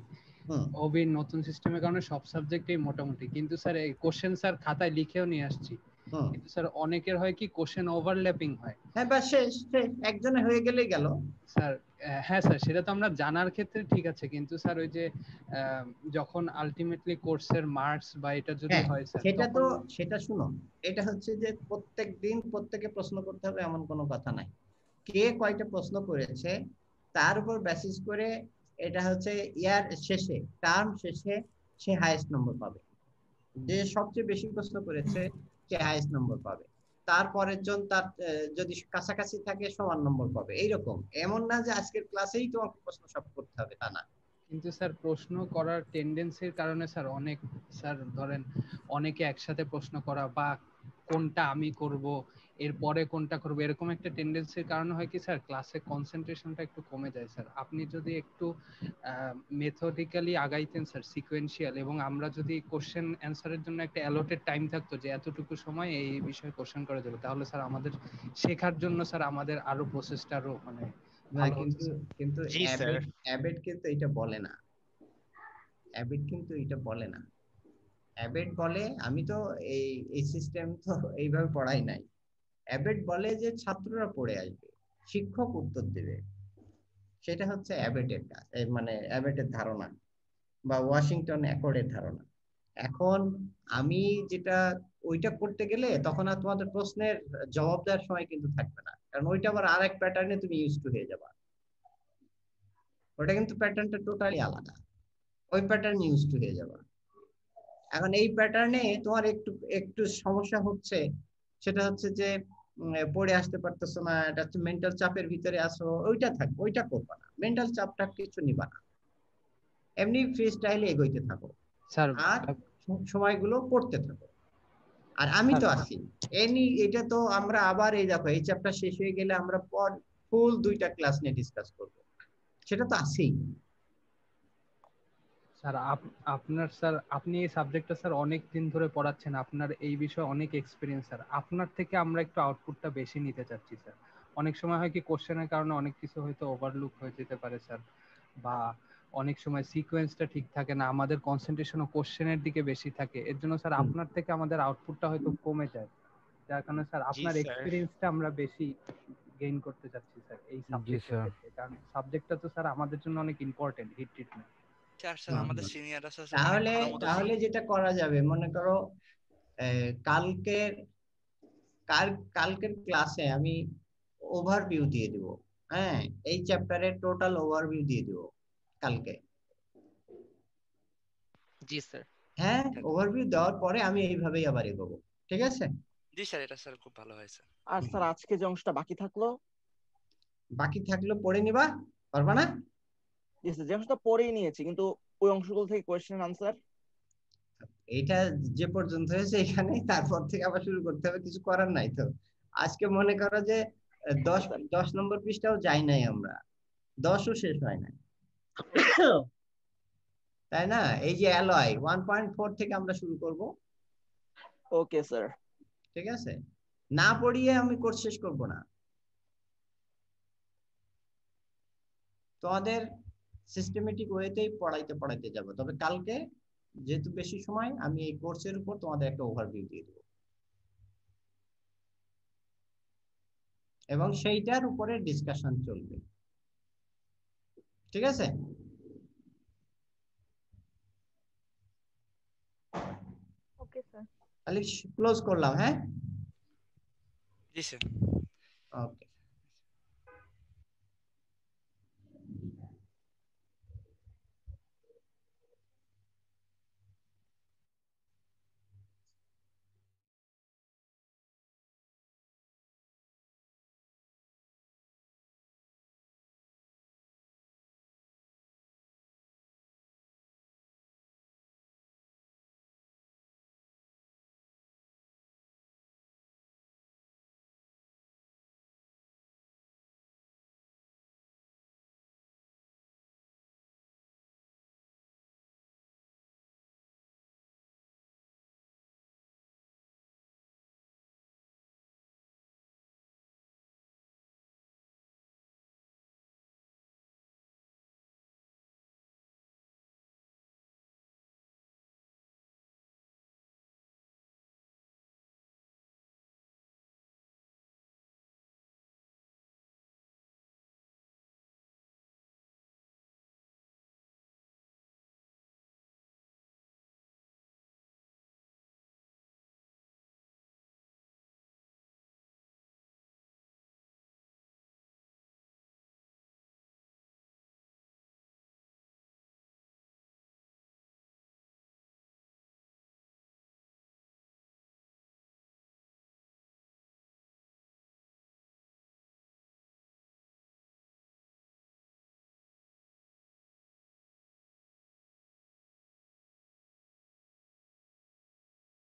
ওবির নতুন সিস্টেমের কারণে সব সাবজেক্টেই মোটামুটি, কিন্তু স্যার এই কোশ্চেন স্যার খাতায় লিখেও নিয়ে আসছি, কিন্তু স্যার অনেকের হয় কি কোশ্চেন ওভারল্যাপিং হয়। হ্যাঁ বাস শেষ, একজনে হয়ে গেলেই গেল স্যার। হ্যাঁ স্যার, সেটা তো আমরা জানার ক্ষেত্রে ঠিক আছে, কিন্তু স্যার ওই যে যখন আলটিমেটলি কোর্সের মার্কস বা এটা যদি হয় স্যার, সেটা শুনো, এটা হচ্ছে যে প্রত্যেক দিন প্রত্যেকে প্রশ্ন করতে হবে এমন কোনো কথা নাই। কে কয়টা প্রশ্ন করেছে তার উপর বেসিস করে এটা হচ্ছে ইয়ার শেষে, টার্ম শেষে সে হাইয়েস্ট নম্বর পাবে। যে সবচেয়ে বেশি প্রশ্ন করেছে সে হাইয়েস্ট নম্বর পাবে, তারপরের জন তার যদি কাছাকাছি থাকে সমান নম্বর পাবে। এইরকম, এমন না যে আজকের ক্লাসেই তোমাকে প্রশ্ন সব করতে হবে, তা না। কিন্তু স্যার প্রশ্ন করার টেন্ডেন্সির কারণে স্যার অনেক স্যার ধরেন অনেকে একসাথে প্রশ্ন করা বা কোনটা আমি করব এরপরে কোনটা করব, এরকম একটা টেন্ডেন্সির কারণে হয় কি স্যার ক্লাসে কনসেন্ট্রেশনটা একটু কমে যায় স্যার। আপনি যদি একটু মেথডিক্যালি আগাইতেন স্যার, সিকোয়েন্সিয়াল, এবং আমরা যদি কোশ্চেন অ্যান্সারের জন্য একটা অ্যালোটেড টাইম থাকতো যে এতটুকু সময় এই বিষয়ে কোশ্চেন করে দেবে, তাহলে স্যার আমাদের শেখার জন্য স্যার আমাদের আরো প্রসেসটা আরো মানে কিন্তু অ্যাবেট কিন্তু এটা বলে না। অ্যাবেট কিন্তু এটা বলে না। অ্যাবেট বলে, আমি তো এই সিস্টেম তো এইভাবে পড়াই নাই। অ্যাবেট বলে যে ছাত্ররা পড়ে আসবে, শিক্ষক উত্তর দেবে। সেটা হচ্ছে অ্যাবেটের কাজ, মানে অ্যাবেটের ধারণা বা ওয়াশিংটন অ্যাকর্ডের ধারণা। এখন আমি যেটা ওইটা করতে গেলে তখন আর তোমাদের প্রশ্নের জবাব দেওয়ার সময় কিন্তু থাকবে না, কারণ ওইটা আবার আরেক প্যাটার্নে তুমি ইউজ টু হয়ে যাবা। ওটা কিন্তু প্যাটার্নটা টোটালি আলাদা, ওই প্যাটার্ন ইউজ টু হয়ে যাবা। এখন এই প্যাটার্নে তোমার একটু একটু সমস্যা হচ্ছে, সেটা হচ্ছে যে পড়ে আসতে পারতেছো না, এটা হচ্ছে মেন্টাল চাপের ভিতরে আসো, ওইটা থাকবে, ওইটা করবা না, মেন্টাল চাপটা কিছু নিবা না, এমনি ফ্রি স্টাইলে এগোইতে থাকো আর সময়গুলো পড়তে থাকো। আর আমি তো আছি এটা তো আমরা আবার এই দেখো এই চ্যাপ্টার শেষ হয়ে গেলে আমরা পর ফুল 2টা ক্লাস নিয়ে ডিসকাস করব, সেটা তো আছেই। স্যার আপনার স্যার আপনি এই সাবজেক্টটা স্যার অনেক দিন ধরে পড়াচ্ছেন, আপনার এই বিষয়ে অনেক এক্সপিরিয়েন্স স্যার। আপনার থেকে আমরা একটু আউটপুটটা বেশি নিতে চাচ্ছি স্যার। অনেক সময় হয় কি কোশ্চেনের কারণে অনেক কিছু হয়তো ওভারলুক হয়ে যেতে পারে স্যার, বা অনেক সময় সিকোয়েন্সটা ঠিক থাকে না, আমাদের কনসেন্ট্রেশনও কোশ্চেনের দিকে বেশি থাকে। এর জন্য স্যার আপনার থেকে আমাদের আউটপুটটা হয়তো কমে যায়, যার কারণে স্যার আপনার স্যার। এক্সপিরিয়েন্সটা আমরা বেশি গেইন করতে চাচ্ছি স্যার এই সাবজেক্টের স্যার। ক্ষেত্রে। কারণ সাবজেক্টটা তো স্যার আমাদের জন্য অনেক ইম্পর্টেন্ট, হিট ট্রিটমেন্ট। স্যার আমাদের সিনিয়র আছে স্যার অনেক তাহলে ভালো মতো তাহলে যেটা করা যাবে, মনে করো কালকের কালকের ক্লাসে আমি ওভারভিউ দিয়ে দিব। হ্যাঁ, এই চ্যাপ্টারের টোটাল ওভারভিউ দিয়ে দিব কালকে। জি স্যার। হ্যাঁ, ওভারভিউ দেওয়ার পরে আমি এইভাবেই আবার এগোবো, ঠিক আছে? জি স্যার, এটা স্যার খুব ভালো হয়েছে। আর স্যার আজকে যে অংশটা বাকি থাকলো পড়ে নিবা, পারবা না? জি স্যার, যে অংশটা পড়েই নিয়েছি, কিন্তু ওই অংশগুলো থেকে কোয়েশ্চেন আনসার এইটা যে পর্যন্ত হয়েছে এখানে, তারপর থেকে আবার শুরু করতে হবে, কিছু করার নাই তো। আজকে মনে করো যে 10 নম্বর পৃষ্ঠাও যাই নাই আমরা, 10ও শেষ হয় নাই, তাই না? এই যে অ্যালয় 1.4 থেকে আমরা শুরু করব। ওকে স্যার, ঠিক আছে? না পড়িয়ে আমি কোর্স শেষ করব না। তোমাদের সিস্টেমেটিক ওয়েতেই পড়াইতে যাব। তবে কালকে যেহেতু বেশি সময়, আমি এই কোর্সের উপর তোমাদের একটা ওভারভিউ দিয়ে দেব, এবং সেইটার উপরে ডিসকাশন চলবে, ঠিক আছে? Okay sir. তাহলে ক্লোজ করলাম। হ্যাঁ, জি স্যার। ওকে।